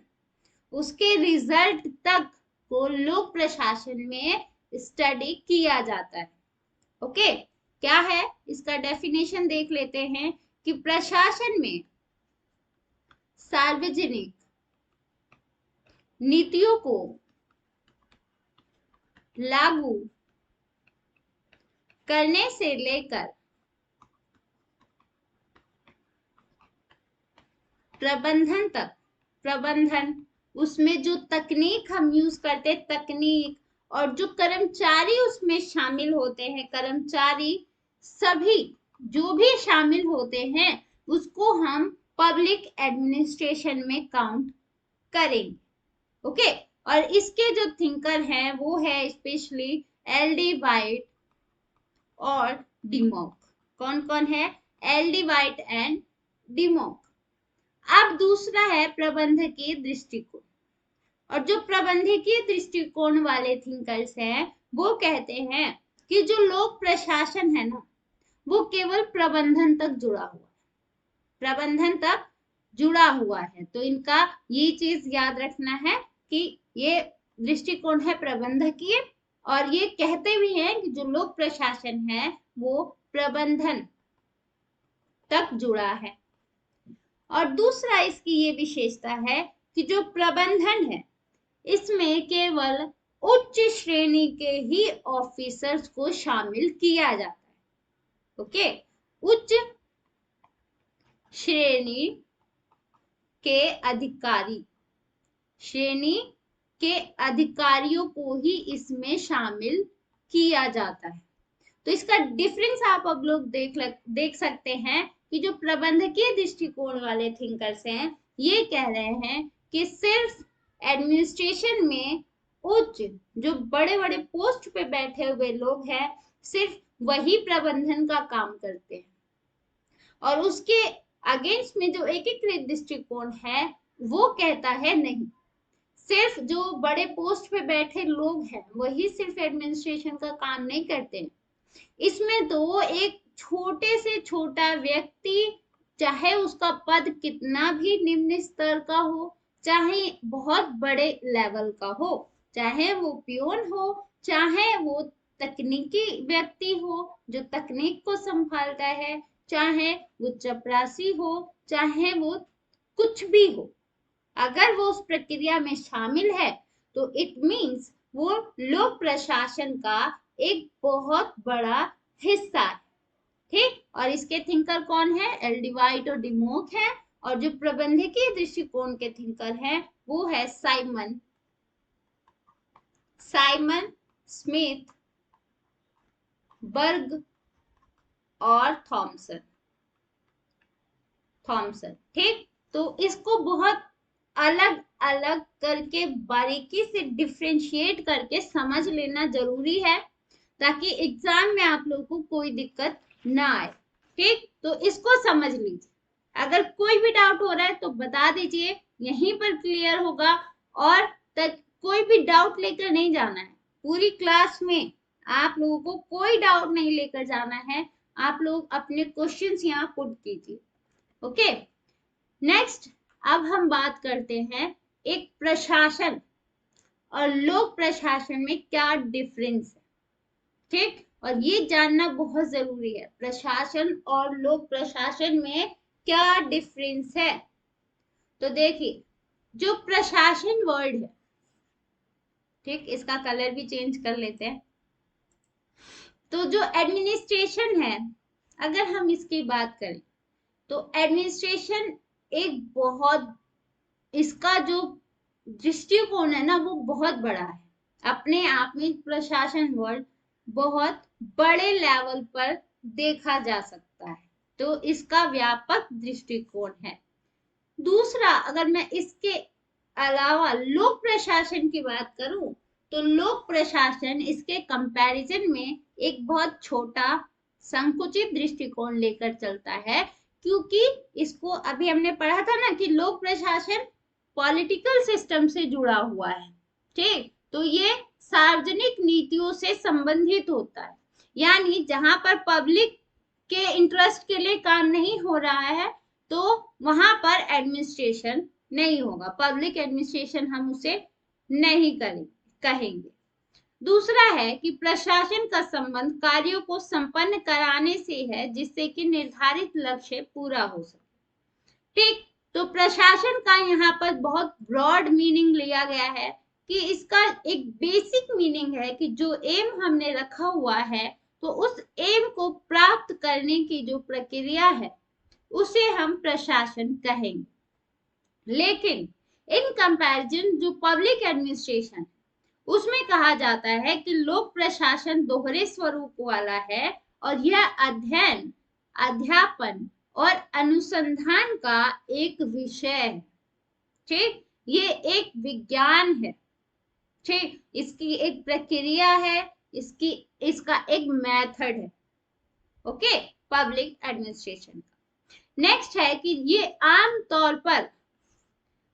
उसके रिजल्ट तक को लोक प्रशासन में स्टडी किया जाता है। ओके, क्या है इसका डेफिनेशन देख लेते हैं कि प्रशासन में सार्वजनिक नीतियों को लागू करने से लेकर प्रबंधन उसमें जो तकनीक हम यूज करते, तकनीक, और जो कर्मचारी उसमें शामिल होते हैं, कर्मचारी सभी जो भी शामिल होते हैं उसको हम पब्लिक एडमिनिस्ट्रेशन में काउंट करेंगे। ओके, और इसके जो थिंकर हैं वो है स्पेशली एलडी वाइट और डिमॉक। कौन कौन है? L D White and Dimock. अब दूसरा है प्रबंधकीय दृष्टिकोण, और जो प्रबंधकीय दृष्टिकोण वाले थिंकर्स हैं वो कहते हैं कि जो लोक प्रशासन है ना वो केवल प्रबंधन तक जुड़ा हुआ है। तो इनका ये चीज याद रखना है कि ये दृष्टिकोण है प्रबंधकीय, और ये कहते भी हैं कि जो लोक प्रशासन है वो प्रबंधन तक जुड़ा है। और दूसरा इसकी ये विशेषता है कि जो प्रबंधन है इसमें केवल उच्च श्रेणी के ही ऑफिसर्स को शामिल किया जाता है। ओके, उच्च श्रेणी के अधिकारी, श्रेणी के अधिकारियों को ही इसमें शामिल किया जाता है। तो इसका डिफरेंस आप अब लोग देख सकते हैं कि जो प्रबंधकीय दृष्टिकोण वाले थिंकर्स हैं ये कह रहे हैं कि सिर्फ एडमिनिस्ट्रेशन में उच्च जो बड़े बड़े पोस्ट पे बैठे हुए लोग हैं सिर्फ वही प्रबंधन का काम करते हैं, और उसके अगेंस्ट में जो एकीकृत दृष्टिकोण है वो कहता है नहीं, सिर्फ जो बड़े पोस्ट पे बैठे लोग हैं वही सिर्फ एडमिनिस्ट्रेशन का काम नहीं करते। इसमें तो एक छोटे से छोटा व्यक्ति, चाहे उसका पद कितना भी निम्न स्तर का हो, चाहे बहुत बड़े लेवल का हो, चाहे वो पियोन हो, चाहे वो तकनीकी व्यक्ति हो जो तकनीक को संभालता है, चाहे वो चपरासी हो, चाहे वो कुछ भी हो, अगर वो उस प्रक्रिया में शामिल है तो इट मीन्स वो लोक प्रशासन का एक बहुत बड़ा हिस्सा है। ठीक, और इसके थिंकर कौन है? एल डी वाइट और डिमोक है, और जो प्रबंधकीय दृष्टिकोण के थिंकर हैं वो है साइमन स्मिथ, बर्ग और थॉमसन। ठीक, तो इसको बहुत अलग अलग करके बारीकी से डिफ्रेंशिएट करके समझ लेना जरूरी है ताकि एग्जाम में आप लोगों को कोई दिक्कत ना आए। ठीक, तो इसको समझ लीजिए, अगर कोई भी डाउट हो रहा है तो बता दीजिए, यहीं पर क्लियर होगा। और तक कोई भी डाउट लेकर नहीं जाना है, पूरी क्लास में आप लोगों को कोई डाउट नहीं लेकर जाना है, आप लोग अपने क्वेश्चंस यहाँ पुट कीजिए। ओके, नेक्स्ट अब हम बात करते हैं एक प्रशासन और लोक प्रशासन में क्या डिफरेंस है। ठीक, और ये जानना बहुत जरूरी है, प्रशासन और लोक प्रशासन में क्या डिफरेंस है। तो देखिए, जो प्रशासन वर्ड है, ठीक, इसका कलर भी चेंज कर लेते हैं। तो जो एडमिनिस्ट्रेशन है, अगर हम इसकी बात करें तो एडमिनिस्ट्रेशन एक बहुत, इसका जो दृष्टिकोण है ना वो बहुत बड़ा है, अपने आप में प्रशासन वर्ड बहुत बड़े लेवल पर देखा जा सकता है, तो इसका व्यापक दृष्टिकोण है। दूसरा, अगर मैं इसके अलावा लोक प्रशासन की बात करूं तो लोक प्रशासन इसके कंपैरिजन में एक बहुत छोटा संकुचित दृष्टिकोण लेकर चलता है, क्योंकि इसको अभी हमने पढ़ा था ना कि लोक प्रशासन पॉलिटिकल सिस्टम से जुड़ा हुआ है। ठीक, तो ये सार्वजनिक नीतियों से संबंधित होता है, यानी जहां पर पब्लिक के इंटरेस्ट के लिए काम नहीं हो रहा है तो वहां पर एडमिनिस्ट्रेशन नहीं होगा, पब्लिक एडमिनिस्ट्रेशन हम उसे नहीं कहेंगे। दूसरा है कि प्रशासन का संबंध कार्यों को संपन्न कराने से है जिससे कि निर्धारित लक्ष्य पूरा हो सके। ठीक, तो प्रशासन का यहाँ पर बहुत ब्रॉड मीनिंग लिया गया है कि इसका एक बेसिक मीनिंग है कि जो एम हमने रखा हुआ है तो उस एम को प्राप्त करने की जो प्रक्रिया है उसे हम प्रशासन कहेंगे। लेकिन इन कंपैरिजन जो पब्लिक एडमिनिस्ट्रेशन उसमें कहा जाता है कि लोक प्रशासन दोहरे स्वरूप वाला है और यह अध्ययन, अध्यापन और अनुसंधान का एक विषय है। ठीक, ये एक विज्ञान है। ठीक, इसकी एक प्रक्रिया है, इसका एक मेथड है। ओके, पब्लिक एडमिनिस्ट्रेशन का नेक्स्ट है कि ये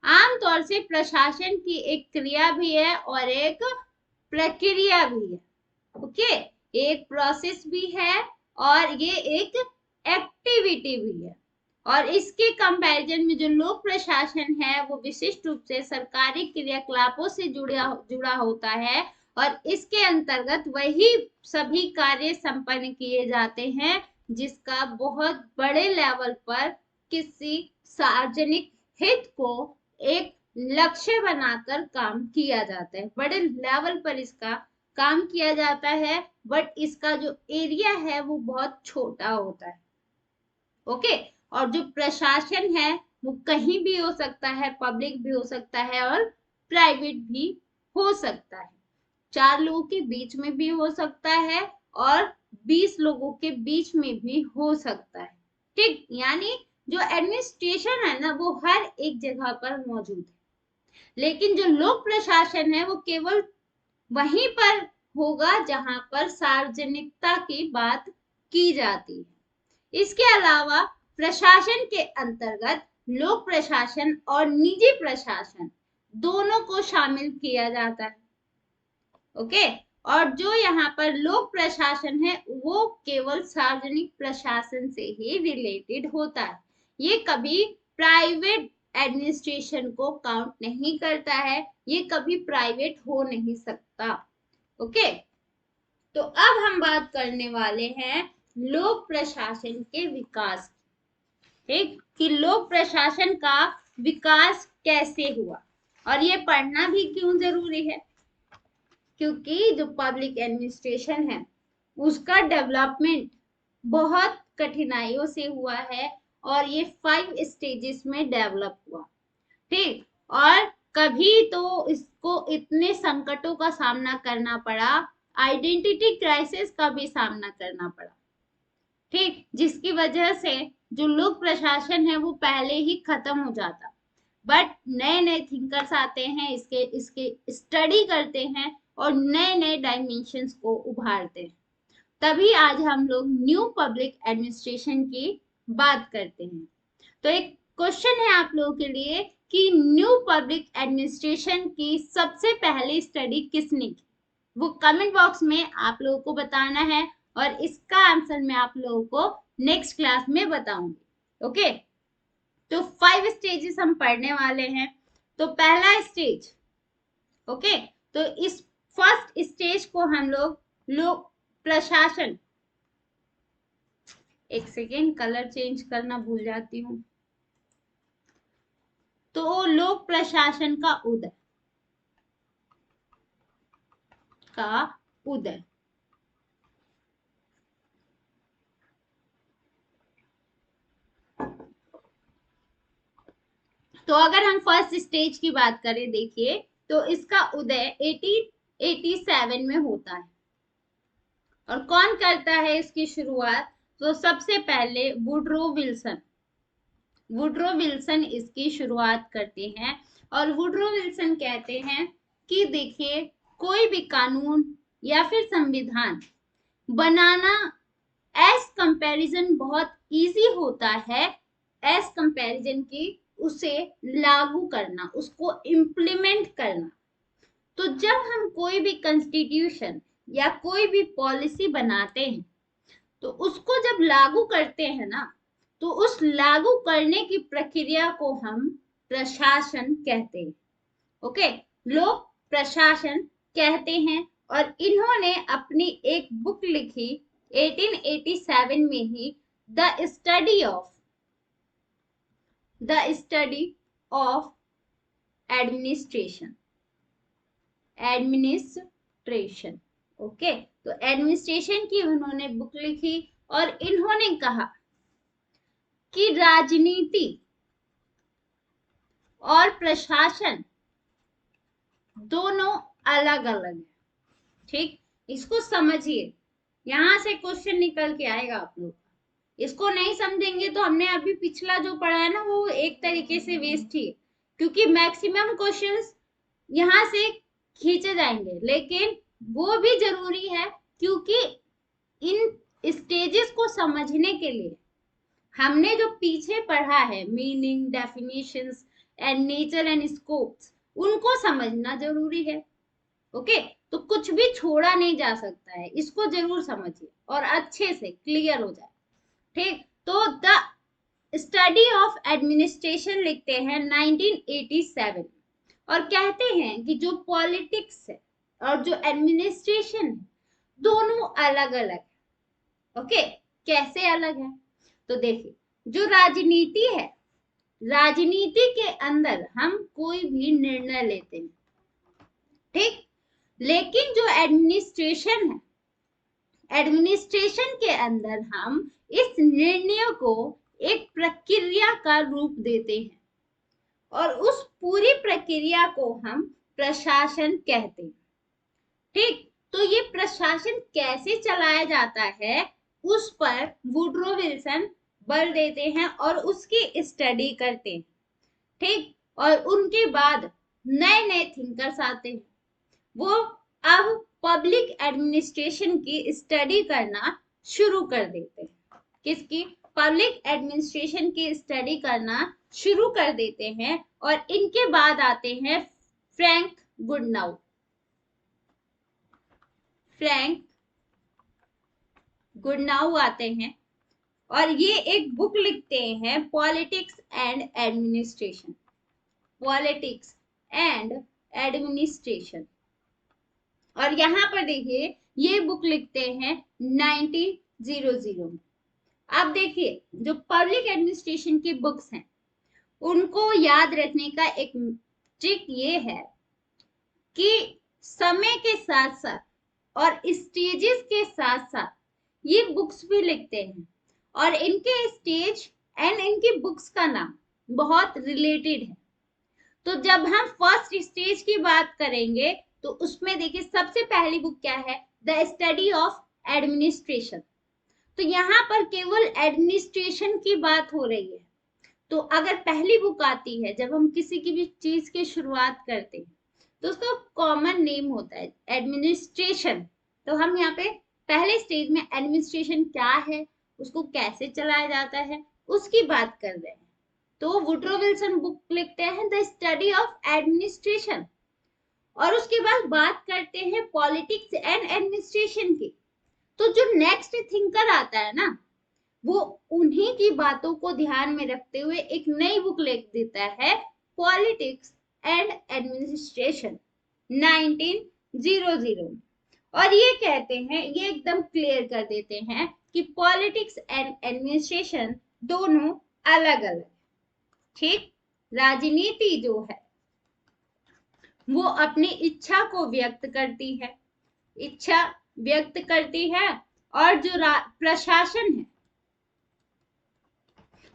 आमतौर से प्रशासन की एक क्रिया भी है और एक प्रक्रिया भी है। ओके, एक प्रोसेस भी है और ये एक एक्टिविटी भी है। और इसके कंपैरिजन में जो लोक प्रशासन है वो विशिष्ट रूप से सरकारी क्रियाकलापों से जुड़ा होता है और इसके अंतर्गत वही सभी कार्य संपन्न किए जाते हैं जिसका बहुत बड़े लेवल पर किसी सार्वजनिक हित को एक लक्ष्य बनाकर काम किया जाता है, बड़े लेवल पर इसका काम किया जाता है, बट इसका जो एरिया है वो बहुत छोटा होता है। ओके, और जो प्रशासन है वो कहीं भी हो सकता है, पब्लिक भी हो सकता है और प्राइवेट भी हो सकता है, 4 लोगों के बीच में भी हो सकता है और 20 लोगों के बीच में भी हो सकता है। ठीक, यानी जो एडमिनिस्ट्रेशन है ना वो हर एक जगह पर मौजूद है, लेकिन जो लोक प्रशासन है वो केवल वहीं पर होगा जहां पर सार्वजनिकता की बात की जाती है। इसके अलावा प्रशासन के अंतर्गत लोक प्रशासन और निजी प्रशासन दोनों को शामिल किया जाता है। ओके, और जो यहाँ पर लोक प्रशासन है वो केवल सार्वजनिक प्रशासन से ही रिलेटेड होता है, ये कभी प्राइवेट एडमिनिस्ट्रेशन को काउंट नहीं करता है, ये कभी प्राइवेट हो नहीं सकता। ओके, तो अब हम बात करने वाले हैं लोक प्रशासन के विकास, ठीक, कि लोक प्रशासन का विकास कैसे हुआ, और ये पढ़ना भी क्यों जरूरी है, क्योंकि जो पब्लिक एडमिनिस्ट्रेशन है उसका डेवलपमेंट बहुत कठिनाइयों से हुआ है और ये 5 स्टेजेस में डेवलप हुआ। ठीक, और कभी तो इसको इतने संकटों का सामना करना पड़ा, आइडेंटिटी क्राइसिस का भी सामना करना पड़ा। ठीक, जिसकी वजह से जो लोक प्रशासन है वो पहले ही खत्म हो जाता, बट नए नए थिंकर्स आते हैं, इसके स्टडी करते हैं और नए नए डायमेंशंस को उभारते हैं, तभी आज हम लोग न्यू पब्लिक एडमिनिस्ट्रेशन की बात करते हैं। तो एक क्वेश्चन है आप लोगों के लिए कि न्यू पब्लिक एडमिनिस्ट्रेशन की सबसे पहली स्टडी किसने की, वो कमेंट बॉक्स में आप लोगों को बताना है और इसका आंसर मैं आप लोगों को नेक्स्ट क्लास में बताऊंगी। ओके, तो 5 स्टेजेस हम पढ़ने वाले हैं। तो पहला स्टेज, ओके, तो इस फर्स्ट स्टेज को हम लोग प्रशासन, एक सेकेंड कलर चेंज करना भूल जाती हूँ, तो लोक प्रशासन का उदय तो अगर हम फर्स्ट स्टेज की बात करें, देखिए तो इसका उदय 1887 में होता है, और कौन करता है इसकी शुरुआत, तो सबसे पहले वुडरो विल्सन इसकी शुरुआत करते हैं। और वुडरो विल्सन कहते हैं कि देखिए कोई भी कानून या फिर संविधान बनाना एज कंपैरिजन बहुत इजी होता है, एज कंपैरिजन की उसे लागू करना, उसको इम्प्लीमेंट करना। तो जब हम कोई भी कॉन्स्टिट्यूशन या कोई भी पॉलिसी बनाते हैं तो उसको जब लागू करते हैं ना, तो उस लागू करने की प्रक्रिया को हम प्रशासन कहते हैं। ओके, लोग प्रशासन कहते हैं, और इन्होंने अपनी एक बुक लिखी 1887 में ही, the study of administration. Okay, तो एडमिनिस्ट्रेशन की उन्होंने बुक लिखी और इन्होंने कहा कि राजनीति और प्रशासन दोनों अलग अलग है। ठीक, इसको समझिए, यहां से क्वेश्चन निकल के आएगा आप लोग, इसको नहीं समझेंगे तो हमने अभी पिछला जो पढ़ा है ना वो एक तरीके से वेस्ट ही है, क्योंकि मैक्सिमम क्वेश्चंस यहाँ से खींचे जाएंगे, लेकिन वो भी जरूरी है क्योंकि इन स्टेजेस को समझने के लिए हमने जो पीछे पढ़ा है, meaning, definitions and nature and scopes, उनको समझना जरूरी है। ओके, तो कुछ भी छोड़ा नहीं जा सकता है, इसको जरूर समझिए और अच्छे से क्लियर हो जाए। ठीक, तो द स्टडी ऑफ एडमिनिस्ट्रेशन लिखते हैं 1987, और कहते हैं कि जो पॉलिटिक्स है और जो एडमिनिस्ट्रेशन है दोनों अलग अलग है। ओके, कैसे अलग है, तो देखिए जो राजनीति है, राजनीति के अंदर हम कोई भी निर्णय लेते हैं, ठीक, लेकिन जो एडमिनिस्ट्रेशन है, एडमिनिस्ट्रेशन के अंदर हम इस निर्णय को एक प्रक्रिया का रूप देते हैं और उस पूरी प्रक्रिया को हम प्रशासन कहते हैं। ठीक, तो ये प्रशासन कैसे चलाया जाता है उस पर वुड्रो विल्सन बल देते हैं और उसकी स्टडी करते हैं। ठीक, और उनके बाद नए नए थिंकर्स आते हैं, वो अब पब्लिक एडमिनिस्ट्रेशन की स्टडी करना शुरू कर देते हैं। किसकी? पब्लिक एडमिनिस्ट्रेशन की स्टडी करना शुरू कर देते हैं। और इनके बाद आते हैं फ्रैंक गुडनाउ। फ्रैंक गुडनाउ आते हैं और ये एक बुक लिखते हैं, politics and administration. Politics and administration. और यहाँ पर देखिए ये बुक लिखते हैं 1900 में। अब देखिए जो पब्लिक एडमिनिस्ट्रेशन की बुक्स हैं उनको याद रखने का एक ट्रिक ये है कि समय के साथ साथ और स्टेजेस के साथ साथ ये बुक्स भी लिखते हैं और इनके स्टेज एंड इनकी बुक्स का नाम बहुत रिलेटेड है। तो जब हम फर्स्ट स्टेज की बात करेंगे तो उसमें देखिए सबसे पहली बुक क्या है? The study of administration. तो यहाँ पर केवल एडमिनिस्ट्रेशन की बात हो रही है। तो अगर पहली बुक आती है, जब हम किसी की भी चीज की शुरुआत करते हैं तो उसका कॉमन नेम होता है एडमिनिस्ट्रेशन। तो हम यहाँ पे पहले स्टेज में एडमिनिस्ट्रेशन क्या है, उसको कैसे चलाया जाता है, उसकी बात कर रहे हैं। तो वुड्रो विल्सन बुक लिखते हैं द स्टडी ऑफ एडमिनिस्ट्रेशन और उसके बाद बात करते हैं पॉलिटिक्स एंड एडमिनिस्ट्रेशन की। तो जो नेक्स्ट थिंकर आता है ना, वो उन्हीं की बातों को ध्यान में रखते हुए एक नई बुक लिख देता है, पॉलिटिक्स एंड एडमिनिस्ट्रेशन 1900। और ये कहते हैं, ये एकदम क्लियर कर देते हैं कि पॉलिटिक्स एंड एडमिनिस्ट्रेशन दोनों अलग अलग। ठीक, राजनीति जो है वो अपनी इच्छा को व्यक्त करती है, इच्छा व्यक्त करती है, और जो प्रशासन है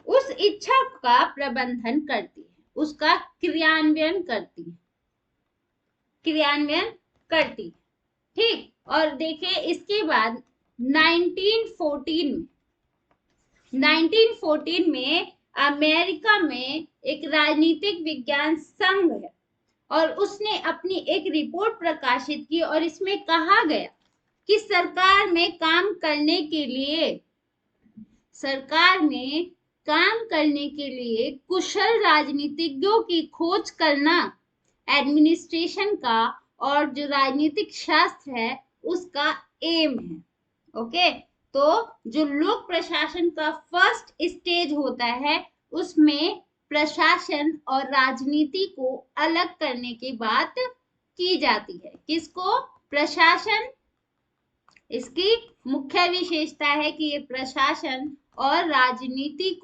उस इच्छा का प्रबंधन करती है, उसका क्रियान्वयन करती है, क्रियान्वयन करती है। ठीक, और देखिए इसके बाद 1914 में अमेरिका में एक राजनीतिक विज्ञान संघ है और उसने अपनी एक रिपोर्ट प्रकाशित की और इसमें कहा गया कि सरकार में काम करने के लिए कुशल राजनीतिज्ञों की खोज करना एडमिनिस्ट्रेशन का और जो राजनीतिक शास्त्र है उसका एम है। ओके, तो जो लोक प्रशासन का फर्स्ट स्टेज होता है उसमें प्रशासन और राजनीति को अलग करने की बात की जाती है। किसको? प्रशासन। इसकी मुख्य विशेषता है कि ये प्रशासन और राजनीति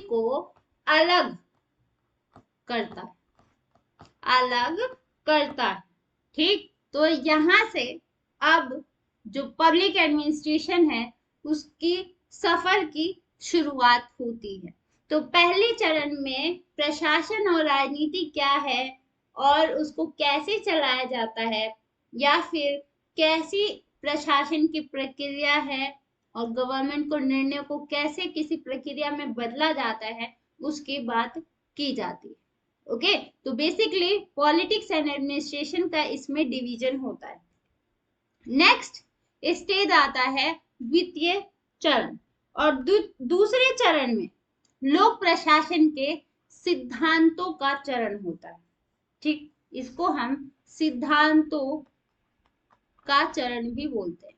को अलग करता है। ठीक, तो यहां से अब जो पब्लिक एडमिनिस्ट्रेशन है उसकी सफर की शुरुआत होती है। तो पहले चरण में प्रशासन और राजनीति क्या है और उसको कैसे चलाया जाता है, या फिर कैसी प्रशासन की प्रक्रिया है और गवर्नमेंट को निर्णय को कैसे किसी प्रक्रिया में बदला जाता है, उसकी बात की जाती है। ओके, तो बेसिकली पॉलिटिक्स एंड एडमिनिस्ट्रेशन का इसमें डिवीजन होता है। नेक्स्ट स्टेज आता है द्वितीय चरण, और दूसरे चरण में लोक प्रशासन के सिद्धांतों का चरण होता है। ठीक, इसको हम सिद्धांतों का चरण भी बोलते हैं।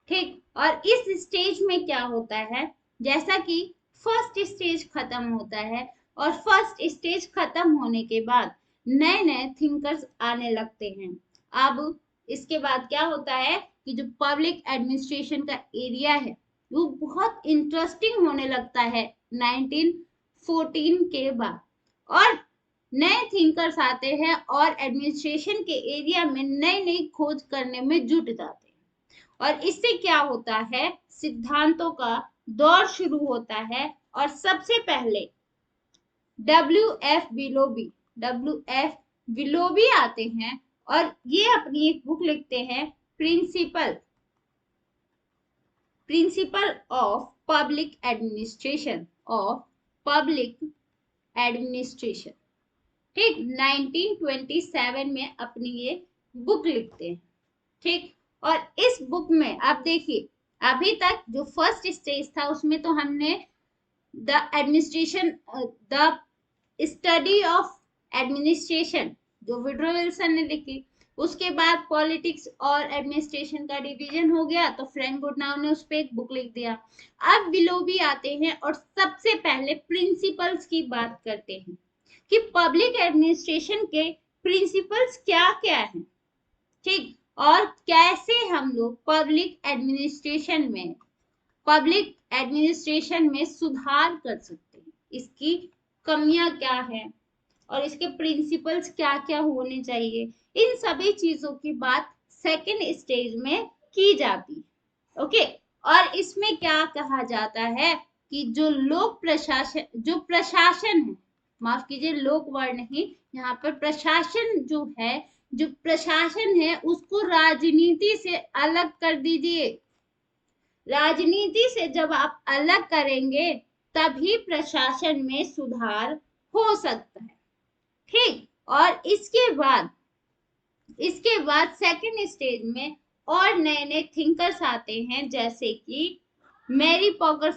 ठीक, और इस स्टेज में क्या होता है, जैसा कि फर्स्ट स्टेज खत्म होता है और फर्स्ट स्टेज खत्म होने के बाद नए नए थिंकर्स आने लगते हैं। अब इसके बाद क्या होता है कि जो पब्लिक एडमिनिस्ट्रेशन का एरिया है वो बहुत इंटरेस्टिंग होने लगता है 1914 के बाद, और नए थिंकर्स आते हैं और एडमिनिस्ट्रेशन के एरिया में नई नई खोज करने में जुट जाते हैं। और इससे क्या होता है, सिद्धांतों का दौर शुरू होता है। और सबसे पहले WF विलोबी WF विलोबी आते हैं और ये अपनी एक बुक लिखते हैं, प्रिंसिपल ऑफ पब्लिक एडमिनिस्ट्रेशन ठीक, 1927 में अपनी ये बुक लिखते हैं। ठीक, और इस बुक में आप देखिए, अभी तक जो फर्स्ट स्टेज था उसमें तो हमने द स्टडी ऑफ एडमिनिस्ट्रेशन जो वुडरो विल्सन ने लिखी, उसके बाद पॉलिटिक्स और एडमिनिस्ट्रेशन का डिवीजन हो गया तो फ्रैंक गुडनाउ ने उस पर एक बुक लिख दिया। अब विलोबी आते हैं और सबसे पहले प्रिंसिपल्स की बात करते हैं कि पब्लिक एडमिनिस्ट्रेशन के प्रिंसिपल्स क्या क्या हैं, ठीक, और कैसे हम लोग पब्लिक एडमिनिस्ट्रेशन में सुधार कर सकते हैं, इसकी कमियां क्या है और इसके प्रिंसिपल्स क्या क्या होने चाहिए, इन सभी चीजों की बात सेकेंड स्टेज में की जाती है। ओके, और इसमें क्या कहा जाता है कि जो प्रशासन है, माफ कीजिए लोक वर्ड नहीं, यहाँ पर जो प्रशासन है उसको राजनीति से अलग कर दीजिए। राजनीति से जब आप अलग करेंगे तभी प्रशासन में सुधार हो सकता है। ठीक, और इसके बाद सेकंड स्टेज में और नए नए थिंकर्स आते हैं, जैसे कि मैरी पॉकर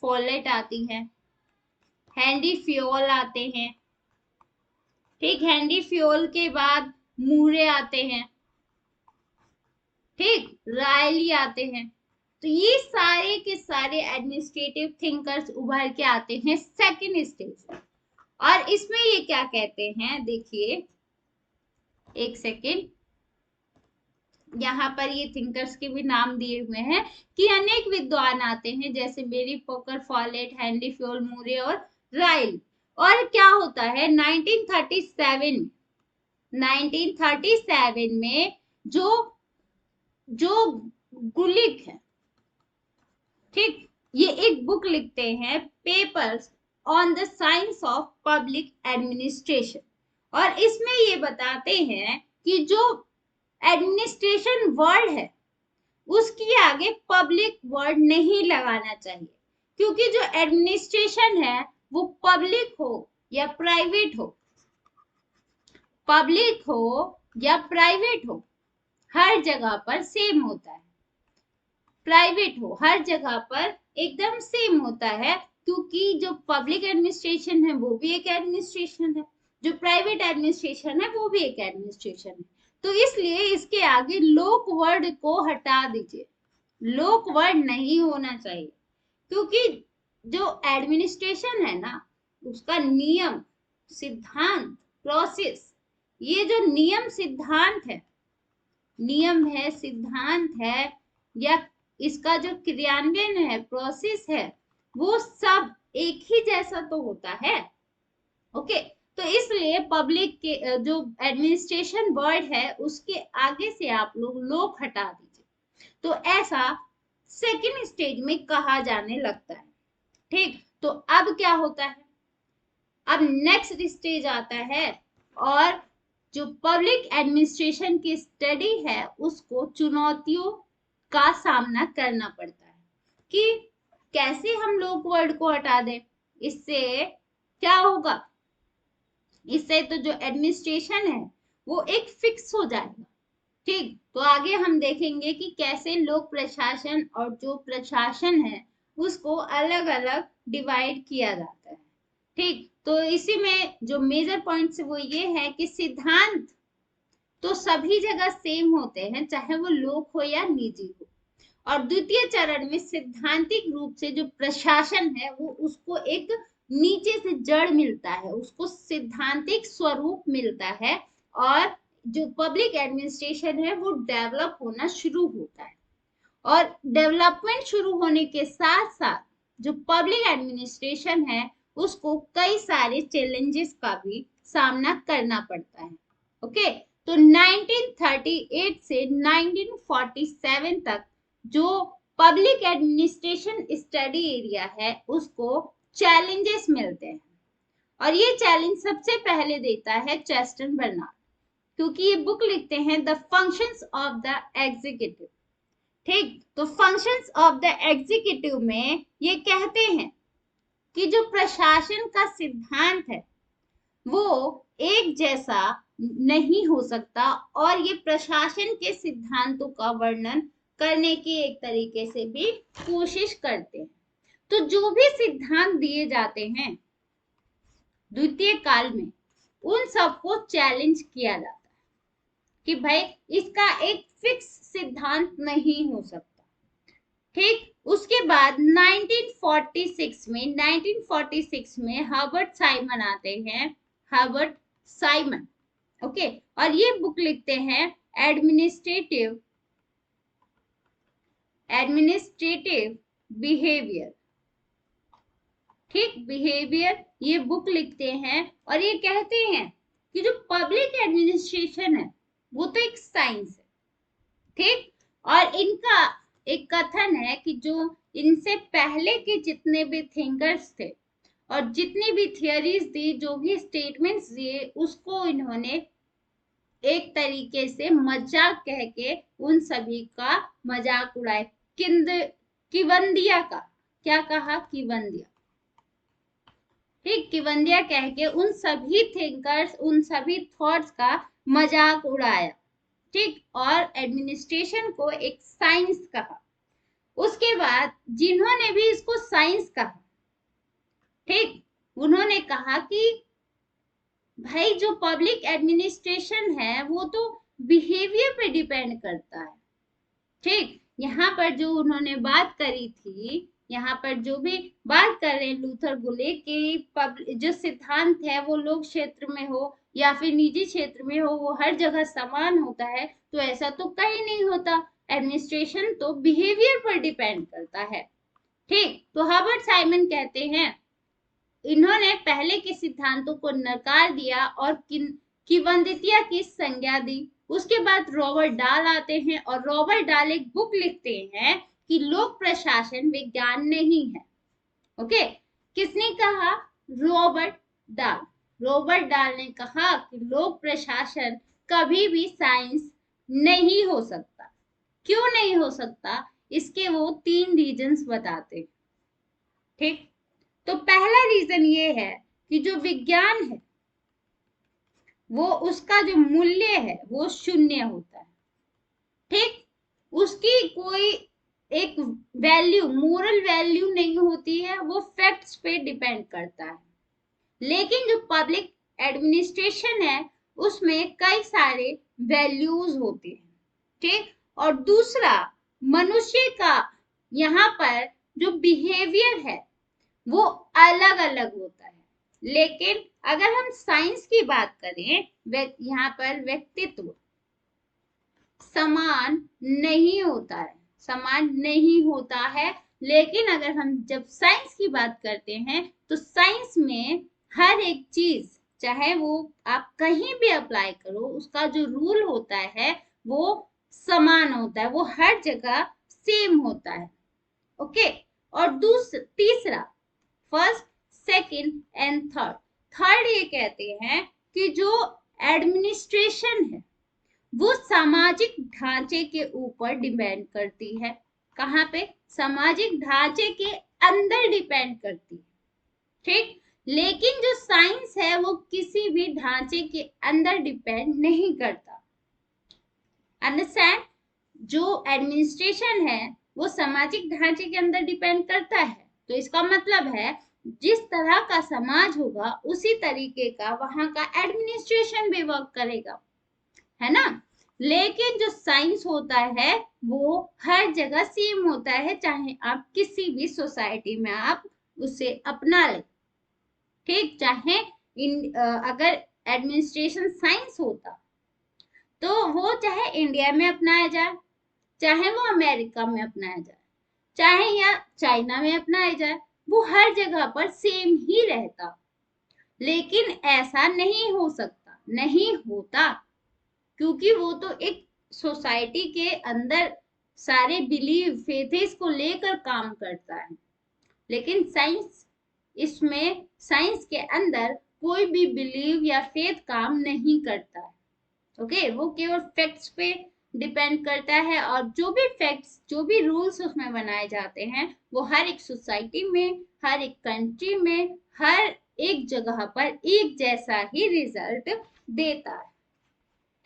फॉलेट आती है, हेनरी फ्योल आते हैं। ठीक, हेनरी फ्योल के बाद मूरे आते हैं, ठीक, रायली आते हैं। तो ये सारे के सारे एडमिनिस्ट्रेटिव थिंकर्स उभर के आते हैं सेकंड स्टेज में। और इसमें ये क्या कहते हैं, देखिए एक सेकेंड, यहाँ पर ये थिंकर्स के भी नाम दिए हुए हैं कि अनेक विद्वान आते हैं, जैसे मेरी पॉकर फॉलेट, हेनरी फ्योल, मूरे और राइल। और क्या होता है 1937 में जो गुलिक है, ठीक, ये एक बुक लिखते हैं, papers on the science of public administration, और इसमें ये बताते हैं कि जो एडमिनिस्ट्रेशन वर्ड है उसकी आगे पब्लिक वर्ड नहीं लगाना चाहिए, क्योंकि जो एडमिनिस्ट्रेशन है वो पब्लिक हो या प्राइवेट हो, हर जगह पर सेम होता है। प्राइवेट हो हर जगह पर एकदम सेम होता है, क्योंकि जो पब्लिक एडमिनिस्ट्रेशन है वो भी एक एडमिनिस्ट्रेशन है, जो प्राइवेट एडमिनिस्ट्रेशन है वो भी एक एडमिनिस्ट्रेशन है। तो इसलिए इसके आगे लोक वर्ड को हटा दीजिए, लोक वर्ड नहीं होना चाहिए, क्योंकि जो एडमिनिस्ट्रेशन है ना उसका नियम, सिद्धांत, प्रोसेस, ये जो नियम सिद्धांत है या इसका जो क्रियान्वयन है, प्रोसेस है, वो सब एक ही जैसा तो होता है। ओके, तो इसलिए पब्लिक के जो एडमिनिस्ट्रेशन वर्ड है उसके आगे से आप लोग हटा दीजिए। तो ऐसा सेकंड स्टेज में कहा जाने लगता है। ठीक, तो अब क्या होता है, अब नेक्स्ट स्टेज आता है और जो पब्लिक एडमिनिस्ट्रेशन की स्टडी है उसको चुनौतियों का सामना करना पड़ता है कि कैसे हम लोग वर्ड को हटा दें। इससे क्या होगा, इससे तो जो एडमिनिस्ट्रेशन है वो एक फिक्स हो जाएगा। ठीक, तो आगे हम देखेंगे कि कैसे लोक प्रशासन और जो प्रशासन है उसको अलग अलग डिवाइड किया जाता है। ठीक, तो इसी में जो मेजर पॉइंट्स वो ये है कि सिद्धांत तो सभी जगह सेम होते हैं, चाहे वो लोक हो या निजी हो, और द्वितीय चरण में सिद्धांतिक रूप से जो प्रशासन है वो उसको एक नीचे से जड़ मिलता है, उसको सिद्धांतिक स्वरूप मिलता है, और जो पब्लिक एडमिनिस्ट्रेशन है वो डेवलप होना शुरू होता है। और डेवलपमेंट शुरू होने के साथ साथ जो पब्लिक एडमिनिस्ट्रेशन है उसको कई सारे चैलेंजेस का भी सामना करना पड़ता है। ओके, तो 1938 से 1947 तक जो पब्लिक एडमिनिस्ट्रेशन स्टडी एरिया है उसको चैलेंजेस मिलते हैं, और ये चैलेंज सबसे पहले देता है चेस्टन बर्नार्ड, क्योंकि ये बुक लिखते हैं the functions of the executive. ठीक, तो फंक्शंस ऑफ द एग्जीक्यूटिव में ये कहते हैं कि जो प्रशासन का सिद्धांत है वो एक जैसा नहीं हो सकता, और ये प्रशासन के सिद्धांतों का वर्णन करने की एक तरीके से भी कोशिश करते हैं। तो जो भी सिद्धांत दिए जाते हैं द्वितीय काल में, उन सबको चैलेंज किया जाता है कि भाई इसका एक फिक्स सिद्धांत नहीं हो सकता। ठीक, उसके बाद 1946 में हर्बर्ट साइमन आते हैं, हर्बर्ट साइमन, ओके, और ये बुक लिखते हैं एडमिनिस्ट्रेटिव बिहेवियर। ठीक, बिहेवियर ये बुक लिखते हैं और ये कहते हैं कि जो पब्लिक एडमिनिस्ट्रेशन है वो तो एक साइंस है। ठीक, और इनका एक कथन है कि जो इनसे पहले के जितने भी थिंकर्स थे और जितनी भी थियरीज दी, जो भी स्टेटमेंट्स दिए, उसको इन्होंने एक तरीके से मजाक कह के उन सभी का मजाक उड़ाए। किवंदिया का क्या कहा? किवंदिया। ठीक, किवंदिया कह के उन सभी थिंकर्स, उन सभी थॉट्स का मजाक उड़ाया। ठीक, और एडमिनिस्ट्रेशन को एक साइंस कहा। उसके बाद जिन्होंने भी इसको साइंस कहा, ठीक, उन्होंने कहा कि भाई जो पब्लिक एडमिनिस्ट्रेशन है वो तो बिहेवियर पे डिपेंड करता है। ठीक, यहाँ पर जो उन्होंने बात करी थी, यहाँ पर जो भी बात कर रहे हैं लूथर गुले कि जो सिद्धांत है वो लोक क्षेत्र में हो या फिर निजी क्षेत्र में हो, वो हर जगह समान होता है, तो ऐसा तो कहीं नहीं होता। एडमिनिस्ट्रेशन तो बिहेवियर पर डिपेंड करता है। ठीक, तो हर्बर्ट साइमन कहते हैं इन्होंने पहले के सिद्धांतों को नकार दिया और किवंदिया की संज्ञा दी। उसके बाद रॉबर्ट डाल आते हैं और रॉबर्ट डाल एक बुक लिखते हैं कि लोक प्रशासन विज्ञान नहीं है। ओके, किसने कहा? रॉबर्ट डाल। रॉबर्ट डाल ने कहा कि लोक प्रशासन कभी भी साइंस नहीं हो सकता। क्यों नहीं हो सकता? इसके वो 3 रीजंस बताते। ठीक, तो पहला रीजन ये है कि जो विज्ञान है वो उसका जो मूल्य है वो शून्य होता है। ठीक, उसकी कोई एक वैल्यू, मोरल वैल्यू नहीं होती है, वो फैक्ट्स पे डिपेंड करता है। लेकिन जो पब्लिक एडमिनिस्ट्रेशन है उसमें कई सारे वैल्यूज होते हैं। ठीक, और दूसरा मनुष्य का यहाँ पर जो बिहेवियर है वो अलग अलग होता है। लेकिन अगर हम साइंस की बात करें, यहाँ पर व्यक्तित्व समान नहीं होता है, समान नहीं होता है। लेकिन अगर हम जब साइंस की बात करते हैं तो साइंस में हर एक चीज, चाहे वो आप कहीं भी अप्लाई करो, उसका जो रूल होता है वो समान होता है, वो हर जगह सेम होता है। ओके, और तीसरा, फर्स्ट, सेकंड एंड थर्ड ये कहते हैं कि जो एडमिनिस्ट्रेशन है वो सामाजिक ढांचे के ऊपर डिपेंड करती है। कहाँ पे? सामाजिक ढांचे के अंदर डिपेंड करती है। ठीक, लेकिन जो साइंस है वो किसी भी ढांचे के अंदर डिपेंड नहीं करता। अंडरस्टैंड? जो एडमिनिस्ट्रेशन है वो सामाजिक ढांचे के अंदर डिपेंड करता है, तो इसका मतलब है जिस तरह का समाज होगा उसी तरीके का वहां का एडमिनिस्ट्रेशन भी वर्क करेगा, है ना। लेकिन जो साइंस होता है वो हर जगह सेम होता है, चाहे आप किसी भी सोसाइटी में आप उसे अपना ले। ठीक, चाहे अगर एडमिनिस्ट्रेशन साइंस होता तो वो चाहे इंडिया में अपनाया जाए, चाहे वो अमेरिका में अपनाया जाए, चाहे या चाइना में अपनाया जाए, वो हर जगह पर सेम ही रहता। लेकिन ऐसा नहीं हो सकता, नहीं होता, क्योंकि वो तो एक सोसाइटी के अंदर सारे बिलीव, फेथेस को लेकर काम करता है। लेकिन साइंस, इसमें साइंस के अंदर कोई भी बिलीव या फेथ काम नहीं करता है। ओके, वो केवल फैक्ट्स पे डिपेंड करता है, और जो भी फैक्ट्स, जो भी रूल्स उसमें बनाए जाते हैं, वो हर एक सोसाइटी में, हर एक कंट्री में, हर एक जगह पर एक जैसा ही रिजल्ट देता है।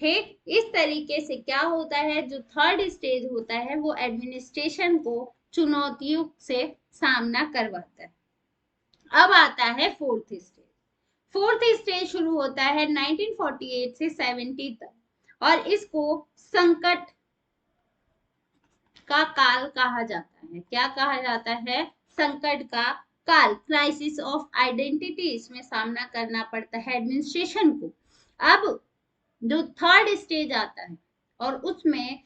ठीक, इस तरीके से क्या होता है, जो थर्ड स्टेज होता है वो एडमिनिस्ट्रेशन को चुनौतियों से सामना करवाता है। अब आता है फोर्थ स्टेज। फोर्थ स्टेज शुरू होता है 1948 से 70 तक, और इसको संकट का काल कहा जाता है। क्या कहा जाता है? संकट का काल, क्राइसिस ऑफ आइडेंटिटी, इसमें सामना करना पड़ता है एडमिनिस्ट्रेशन को। अब जो थर्ड स्टेज आता है और उसमें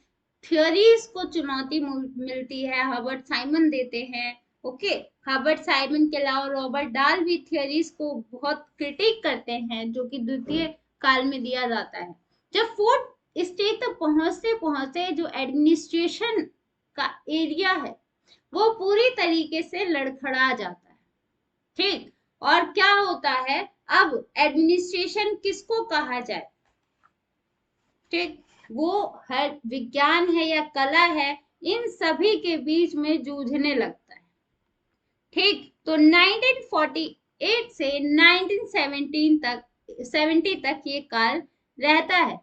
थियोरीज को चुनौती मिलती है, हर्बर्ट साइमन देते हैं। ओके, हर्बर्ट साइमन के अलावा रॉबर्ट डाल भी थियोरीज को बहुत क्रिटिक करते हैं, जो कि द्वितीय काल में दिया जाता है। जब फोर्थ स्टेज तक पहुंचते पहुंचते जो एडमिनिस्ट्रेशन का एरिया है वो पूरी तरीके से लड़खड़ा जाता है। ठीक, और क्या होता है, अब एडमिनिस्ट्रेशन किसको कहा जाए? ठीक, वो है विज्ञान है या कला है, इन सभी के बीच में जूझने लगता है। ठीक, तो 1948 से 1970 तक ये काल रहता है।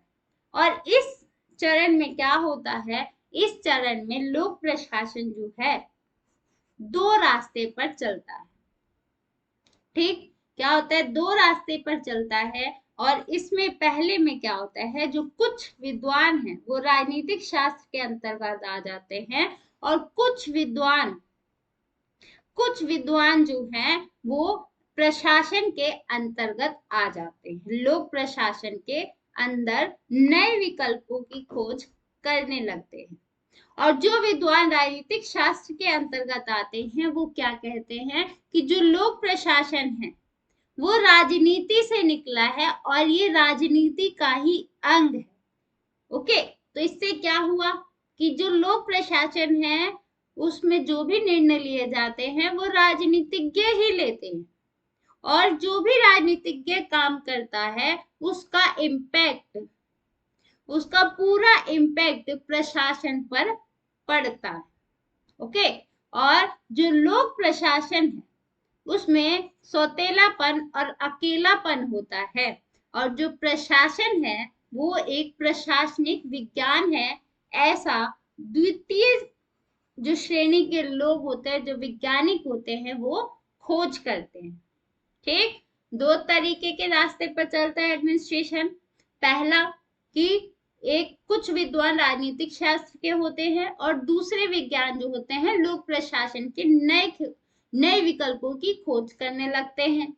और इस चरण में क्या होता है, इस चरण में लोक प्रशासन जो है दो रास्ते पर चलता है। ठीक, क्या होता है, दो रास्ते पर चलता है। और इसमें पहले में क्या होता है, जो कुछ विद्वान हैं वो राजनीतिक शास्त्र के अंतर्गत आ जाते हैं, और कुछ विद्वान जो हैं वो प्रशासन के अंतर्गत आ जाते हैं। लोक प्रशासन के अंदर नए विकल्पों की खोज करने लगते हैं। और जो विद्वान राजनीतिक शास्त्र के अंतर्गत आते हैं वो क्या कहते हैं कि जो लोक प्रशासन है वो राजनीति से निकला है और ये राजनीति का ही अंग है। ओके, तो इससे क्या हुआ कि जो लोक प्रशासन है उसमें जो भी निर्णय लिए जाते हैं वो राजनीतिज्ञ ही लेते हैं, और जो भी राजनीतिज्ञ काम करता है उसका पूरा इम्पैक्ट प्रशासन पर पड़ता है। ओके, और जो लोक प्रशासन है उसमें सौतेलापन और अकेलापन होता है, और जो प्रशासन है वो एक प्रशासनिक विज्ञान है, ऐसा द्वितीय जो श्रेणी के लोग होते हैं, जो वैज्ञानिक होते हैं, वो खोज करते हैं। ठीक, दो तरीके के रास्ते पर चलता है एडमिनिस्ट्रेशन। पहला कि एक कुछ विद्वान राजनीतिक शास्त्र के होते हैं, और दूसरे विज्ञान जो होते हैं लोक प्रशासन के नए विकल्पों की खोज करने लगते हैं।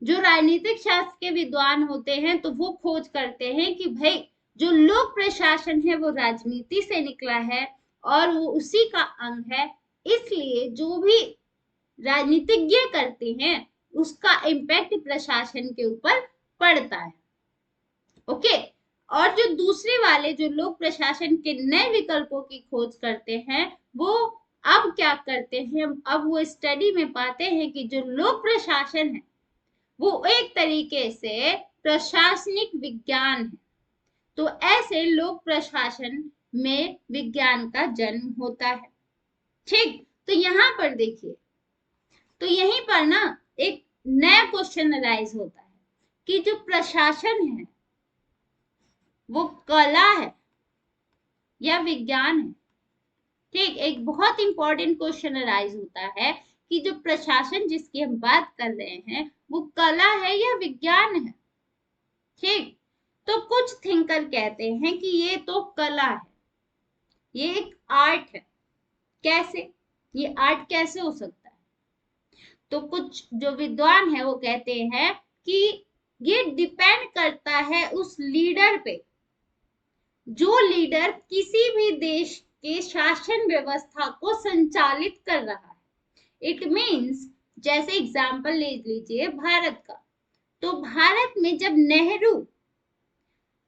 जो राजनीतिक शास्त्र के विद्वान होते हैं तो वो खोज करते हैं कि भाई जो लोक प्रशासन है वो राजनीति से निकला है और वो उसी का अंग है, इसलिए जो भी राजनीतिज्ञ करते हैं उसका इम्पैक्ट प्रशासन के ऊपर पड़ता है। ओके, और जो दूसरे वाले जो लोक प्रशासन के नए विकल्पों की खोज करते हैं वो अब क्या करते हैं, अब वो स्टडी में पाते हैं कि जो लोक प्रशासन है वो एक तरीके से प्रशासनिक विज्ञान है। तो ऐसे लोक प्रशासन में विज्ञान का जन्म होता है। ठीक, तो यहाँ पर देखिए, तो यहीं पर ना एक नया क्वेश्चन अराइज होता है कि जो प्रशासन है वो कला है या विज्ञान है। ठीक, एक बहुत इंपॉर्टेंट क्वेश्चन अराइज होता है कि जो प्रशासन जिसकी हम बात कर रहे हैं वो कला है या विज्ञान है। ठीक, तो कुछ थिंकर कहते हैं कि ये तो कला है, ये एक आर्ट है। कैसे, ये आर्ट कैसे हो सकता है? तो कुछ जो विद्वान है वो कहते हैं कि ये डिपेंड करता है उस लीडर पे, जो लीडर किसी भी देश के शासन व्यवस्था को संचालित कर रहा है। इट मीन्स, जैसे एग्जाम्पल ले लीजिए भारत का, तो भारत में जब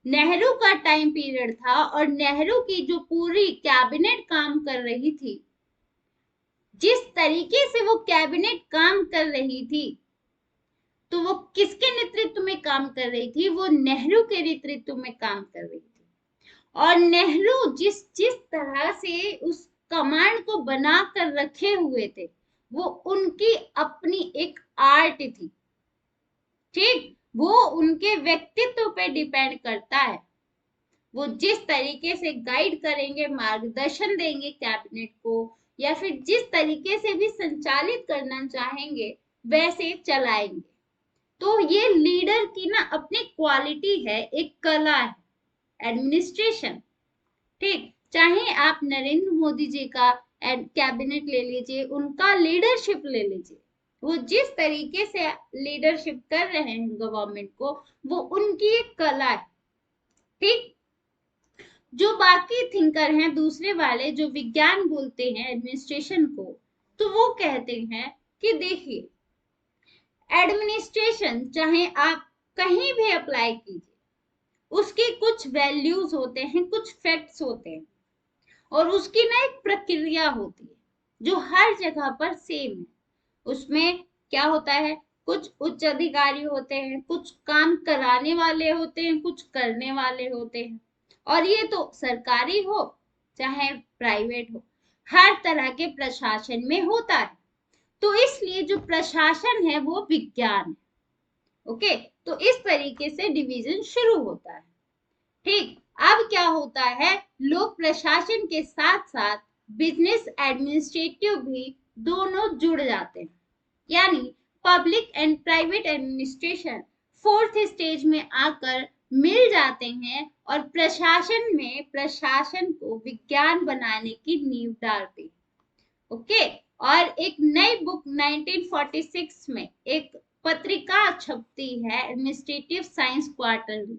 नेहरू का टाइम पीरियड था और नेहरू की जो पूरी कैबिनेट काम कर रही थी, जिस तरीके से वो कैबिनेट काम कर रही थी तो वो किसके नेतृत्व में काम कर रही थी? वो नेहरू के नेतृत्व में काम कर रही थी। और नेहरू जिस जिस तरह से उस कमांड को बना कर रखे हुए थे, वो उनकी अपनी एक आर्ट थी। ठीक, वो उनके व्यक्तित्व पे डिपेंड करता है। वो जिस तरीके से गाइड करेंगे, मार्गदर्शन देंगे कैबिनेट को, या फिर जिस तरीके से भी संचालित करना चाहेंगे वैसे चलाएंगे। तो ये लीडर की ना अपनी क्वालिटी है, एक कला है, एडमिनिस्ट्रेशन। ठीक, चाहे आप नरेंद्र मोदी जी का कैबिनेट ले लीजिए, उनका लीडरशिप ले लीजिए, वो जिस तरीके से लीडरशिप कर रहे हैं गवर्नमेंट को, वो उनकी एक कला है। ठीक, जो बाकी थिंकर हैं, दूसरे वाले जो विज्ञान बोलते हैं एडमिनिस्ट्रेशन को, तो वो कहते हैं कि देखिए, एडमिनिस्ट्रेशन चाहे आप कहीं भी अप्लाई कीजिए, उसके कुछ वैल्यूज होते हैं, कुछ फैक्ट्स होते हैं, और उसकी ना एक प्रक्रिया होती है जो हर जगह पर सेम है। उसमें क्या होता है, कुछ उच्च अधिकारी होते हैं, कुछ काम कराने वाले होते हैं, कुछ करने वाले होते हैं, और ये तो सरकारी हो चाहे प्राइवेट हो, हर तरह के प्रशासन में होता है। तो इसलिए जो प्रशासन है वो विज्ञान है। ओके, तो इस तरीके से डिवीजन शुरू होता है। ठीक, अब क्या होता है, लोक प्रशासन के साथ साथ बिजनेस एडमिनिस्ट्रेटिव भी दोनों जुड़ जाते हैं, यानी public and private administration fourth stage में आकर मिल जाते हैं और प्रशासन में प्रशासन को विज्ञान बनाने की नींव डालते हैं। ओके, और एक नई बुक 1946 में एक पत्रिका छपती है, एडमिनिस्ट्रेटिव साइंस क्वार्टरली।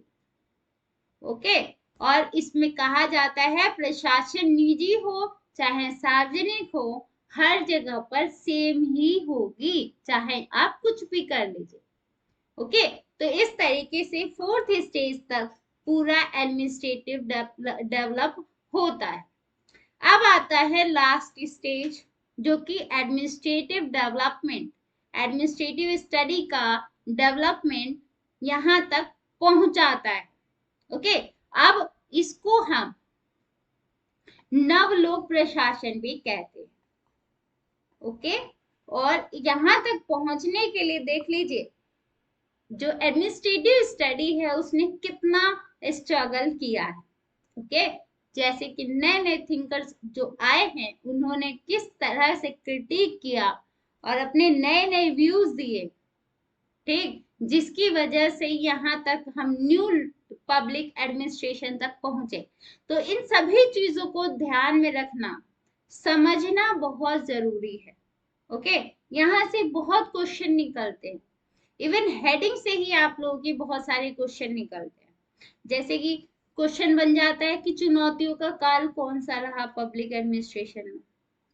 ओके, और इसमें कहा जाता है प्रशासन निजी हो चाहे सार्वजनिक हो, हर जगह पर सेम ही होगी, चाहे आप कुछ भी कर लीजिए। ओके, तो इस तरीके से फोर्थ स्टेज तक पूरा एडमिनिस्ट्रेटिव डेवलप होता है। अब आता है लास्ट स्टेज, जो कि एडमिनिस्ट्रेटिव डेवलपमेंट, एडमिनिस्ट्रेटिव स्टडी का डेवलपमेंट यहाँ तक पहुंचाता है। ओके, अब इसको हम नवलोक प्रशासन भी कहते हैं। ओके, और यहां तक पहुंचने के लिए देख लीजिए, जो एडमिनिस्ट्रेटिव स्टडी है उसने कितना स्ट्रगल किया है। ओके, जैसे कि नए नए थिंकर्स जो आए हैं, उन्होंने किस तरह से क्रिटिक किया और अपने नए नए व्यूज दिए। ठीक, जिसकी वजह से यहाँ तक हम न्यू पब्लिक एडमिनिस्ट्रेशन तक पहुंचे। तो इन सभी चीजों को ध्यान में रखना, समझना बहुत जरूरी है। ओके, यहाँ से बहुत क्वेश्चन निकलते हैं, इवन हेडिंग से ही आप लोगों के बहुत सारे क्वेश्चन निकलते हैं। जैसे कि क्वेश्चन बन जाता है कि चुनौतियों का काल कौन सा रहा पब्लिक एडमिनिस्ट्रेशन में,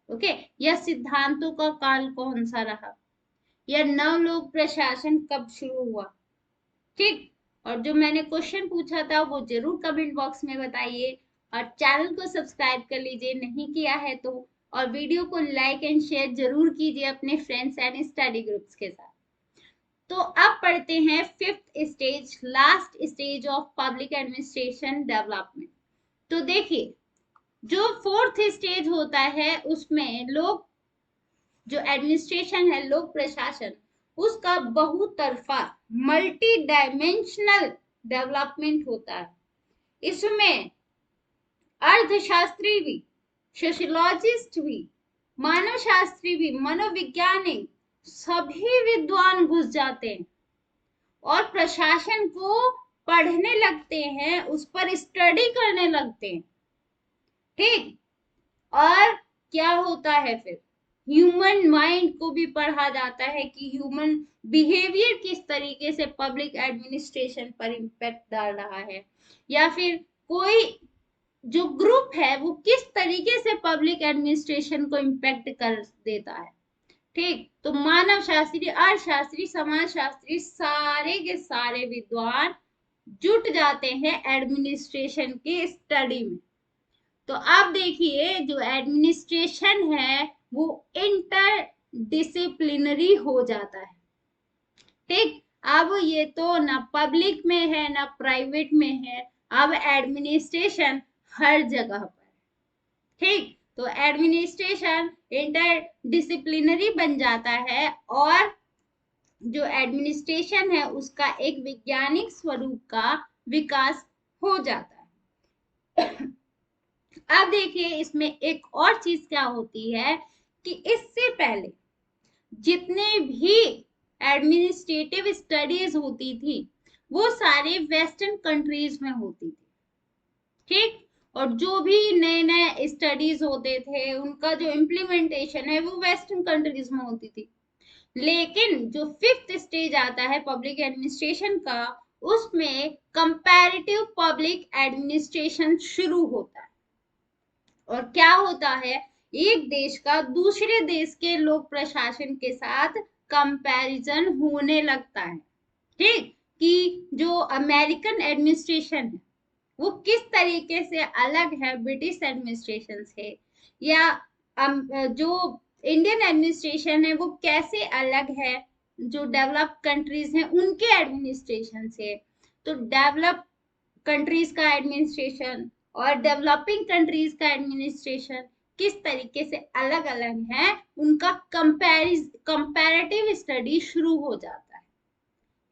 ओके, या सिद्धांतों का काल कौन सा रहा, या नवलोक प्रशासन कब शुरू हुआ। ठीक, और जो मैंने क्वेश्चन पूछा था वो जरूर कमेंट बॉक्स में बताइए, और चैनल को सब्सक्राइब कर लीजिए नहीं किया है तो, और वीडियो को लाइक एंड शेयर जरूर कीजिए अपने फ्रेंड्स एंड स्टडी ग्रुप्स के साथ। तो अब पढ़ते हैं fifth stage, last stage of public administration development. तो देखिए, जो फोर्थ स्टेज होता है उसमें लोग, जो एडमिनिस्ट्रेशन है, लोक प्रशासन, उसका बहुतरफा मल्टी डायमेंशनल डेवलपमेंट होता है। इसमें अर्थशास्त्री भी, सोशियोलॉजिस्ट भी, मानव शास्त्री भी, मनोवैज्ञानिक, सभी विद्वान घुस जाते हैं और प्रशासन को पढ़ने लगते हैं, उस पर स्टडी करने लगते हैं। ठीक, और क्या होता है फिर, ह्यूमन माइंड को भी पढ़ा जाता है कि ह्यूमन बिहेवियर किस तरीके से पब्लिक एडमिनिस्ट्रेशन पर इम्पैक्ट डाल रहा है, या फिर कोई जो ग्रुप है वो किस तरीके से पब्लिक एडमिनिस्ट्रेशन को इम्पैक्ट कर देता है। ठीक, तो मानव शास्त्री, अर्थशास्त्री, समाज शास्त्री, सारे के सारे विद्वान जुट जाते हैं एडमिनिस्ट्रेशन की स्टडी में। तो आप देखिए, जो एडमिनिस्ट्रेशन है वो इंटर डिसिप्लिनरी हो जाता है। ठीक, अब ये तो ना पब्लिक में है ना प्राइवेट में है, अब एडमिनिस्ट्रेशन हर जगह पर। ठीक, तो एडमिनिस्ट्रेशन इंटर डिसिप्लिनरी बन जाता है और जो एडमिनिस्ट्रेशन है उसका एक वैज्ञानिक स्वरूप का विकास हो जाता है। अब देखिए इसमें एक और चीज क्या होती है कि इससे पहले जितने भी एडमिनिस्ट्रेटिव स्टडीज होती थी वो सारे वेस्टर्न कंट्रीज में होती थी। ठीक, और जो भी नए नए स्टडीज होते थे उनका जो इम्प्लीमेंटेशन है वो वेस्टर्न कंट्रीज में होती थी। लेकिन जो फिफ्थ स्टेज आता है पब्लिक एडमिनिस्ट्रेशन का, उसमें कंपैरेटिव पब्लिक एडमिनिस्ट्रेशन शुरू होता है। और क्या होता है, एक देश का दूसरे देश के लोक प्रशासन के साथ कंपैरिजन होने लगता है। ठीक, कि जो अमेरिकन एडमिनिस्ट्रेशन है वो किस तरीके से अलग है ब्रिटिश एडमिनिस्ट्रेशन से, या जो इंडियन एडमिनिस्ट्रेशन है वो कैसे अलग है जो डेवलप कंट्रीज हैं उनके एडमिनिस्ट्रेशन से। तो डेवलप कंट्रीज का एडमिनिस्ट्रेशन और डेवलपिंग कंट्रीज का एडमिनिस्ट्रेशन किस तरीके से अलग अलग है, उनका कंपैरेटिव स्टडी शुरू हो जाता है।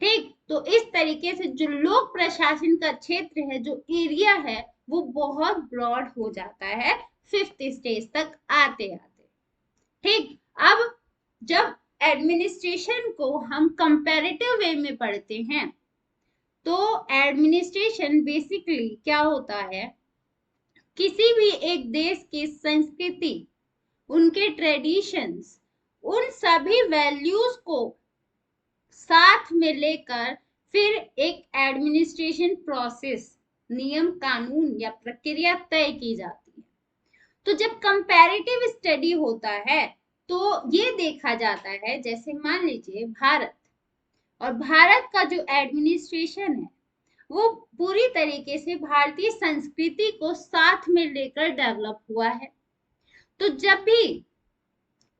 ठीक, तो इस तरीके से जो लोक प्रशासन का क्षेत्र है, जो एरिया है, वो बहुत ब्रॉड हो जाता है फिफ्थ स्टेज तक आते आते। ठीक, अब जब एडमिनिस्ट्रेशन को हम कंपैरेटिव वे में पढ़ते हैं तो एडमिनिस्ट्रेशन बेसिकली क्या होता है, किसी भी एक देश की संस्कृति, उनके ट्रेडिशंस, उन सभी वैल्यूज को साथ में लेकर फिर एक एडमिनिस्ट्रेशन प्रोसेस, नियम कानून या प्रक्रिया तय की जाती है। तो जब कंपैरेटिव स्टडी होता है तो ये देखा जाता है, जैसे मान लीजिए भारत, और भारत का जो एडमिनिस्ट्रेशन है वो पूरी तरीके से भारतीय संस्कृति को साथ में लेकर डेवलप हुआ है। तो जब भी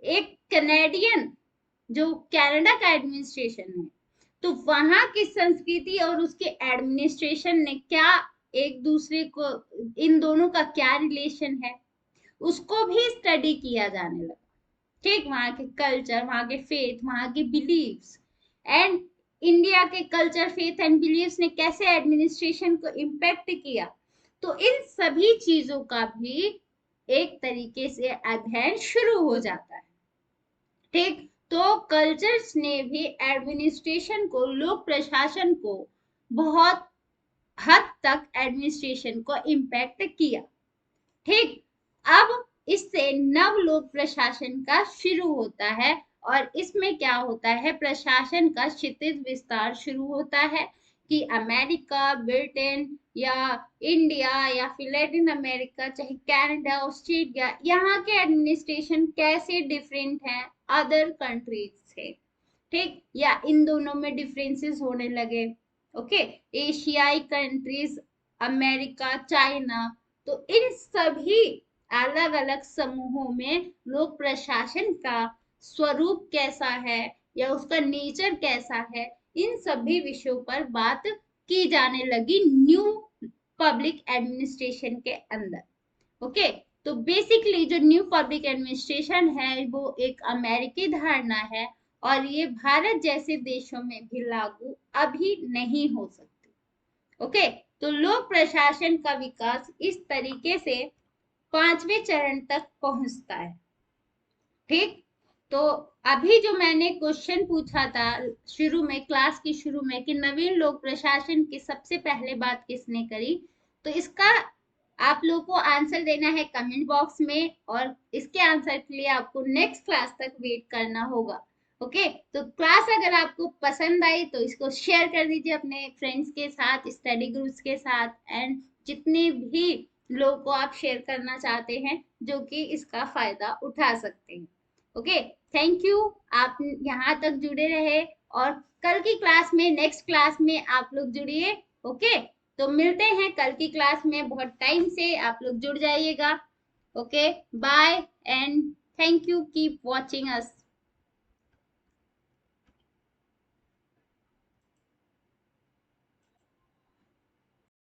एक कनेडियन, जो कनाडा का एडमिनिस्ट्रेशन है, तो वहां की संस्कृति और उसके एडमिनिस्ट्रेशन ने क्या एक दूसरे को, इन दोनों का क्या रिलेशन है, उसको भी स्टडी किया जाने लगा। ठीक, वहां के कल्चर, वहां के फेथ, वहां के बिलीव्स, एंड इंडिया के कल्चर, फेथ एंड बिलीव्स ने कैसे एडमिनिस्ट्रेशन को इम्पैक्ट किया। तो इन सभी चीजों का भी एक तरीके से अध्ययन शुरू हो जाता है। ठीक, तो कल्चर्स ने भी एडमिनिस्ट्रेशन को, लोक प्रशासन को बहुत हद तक एडमिनिस्ट्रेशन को इम्पैक्ट किया। ठीक, अब इससे नव लोक प्रशासन का शुरू होता है और इसमें क्या होता है, प्रशासन का क्षितिज विस्तार शुरू होता है कि अमेरिका, ब्रिटेन या इंडिया या फिर लैटिन अमेरिका, चाहे कनाडा, ऑस्ट्रेलिया, यहाँ के एडमिनिस्ट्रेशन कैसे डिफरेंट हैं अदर कंट्रीज से। ठीक, या इन दोनों में डिफरेंसेस होने लगे। ओके, एशियाई कंट्रीज, अमेरिका, चाइना, तो इन सभी अलग अलग समूहों में लोक प्रशासन का स्वरूप कैसा है या उसका नेचर कैसा है, इन सभी विषयों पर बात की जाने लगी न्यू पब्लिक एडमिनिस्ट्रेशन के अंदर। ओके, तो बेसिकली जो न्यू पब्लिक एडमिनिस्ट्रेशन है वो एक अमेरिकी धारणा है और ये भारत जैसे देशों में भी लागू अभी नहीं हो सकती। ओके, तो लोक प्रशासन का विकास इस तरीके से पांचवें चरण तक पहुंचता है। ठीक, तो अभी जो मैंने क्वेश्चन पूछा था शुरू में, क्लास की शुरू में, कि नवीन लोक प्रशासन की सबसे पहले बात किसने करी, तो इसका आप लोग को आंसर देना है कमेंट बॉक्स में और इसके आंसर के लिए आपको नेक्स्ट क्लास तक वेट करना होगा। ओके, तो क्लास अगर आपको पसंद आई तो इसको शेयर कर दीजिए अपने फ्रेंड्स के साथ, स्टडी ग्रुप्स के साथ, एंड जितने भी लोगों को आप शेयर करना चाहते हैं जो कि इसका फायदा उठा सकते हैं। ओके, थैंक यू, आप यहाँ तक जुड़े रहे और कल की क्लास में, नेक्स्ट क्लास में आप लोग जुड़िए। ओके, तो मिलते हैं कल की क्लास में, बहुत टाइम से आप लोग जुड़ जाइएगा। Okay, bye and thank you, keep watching us.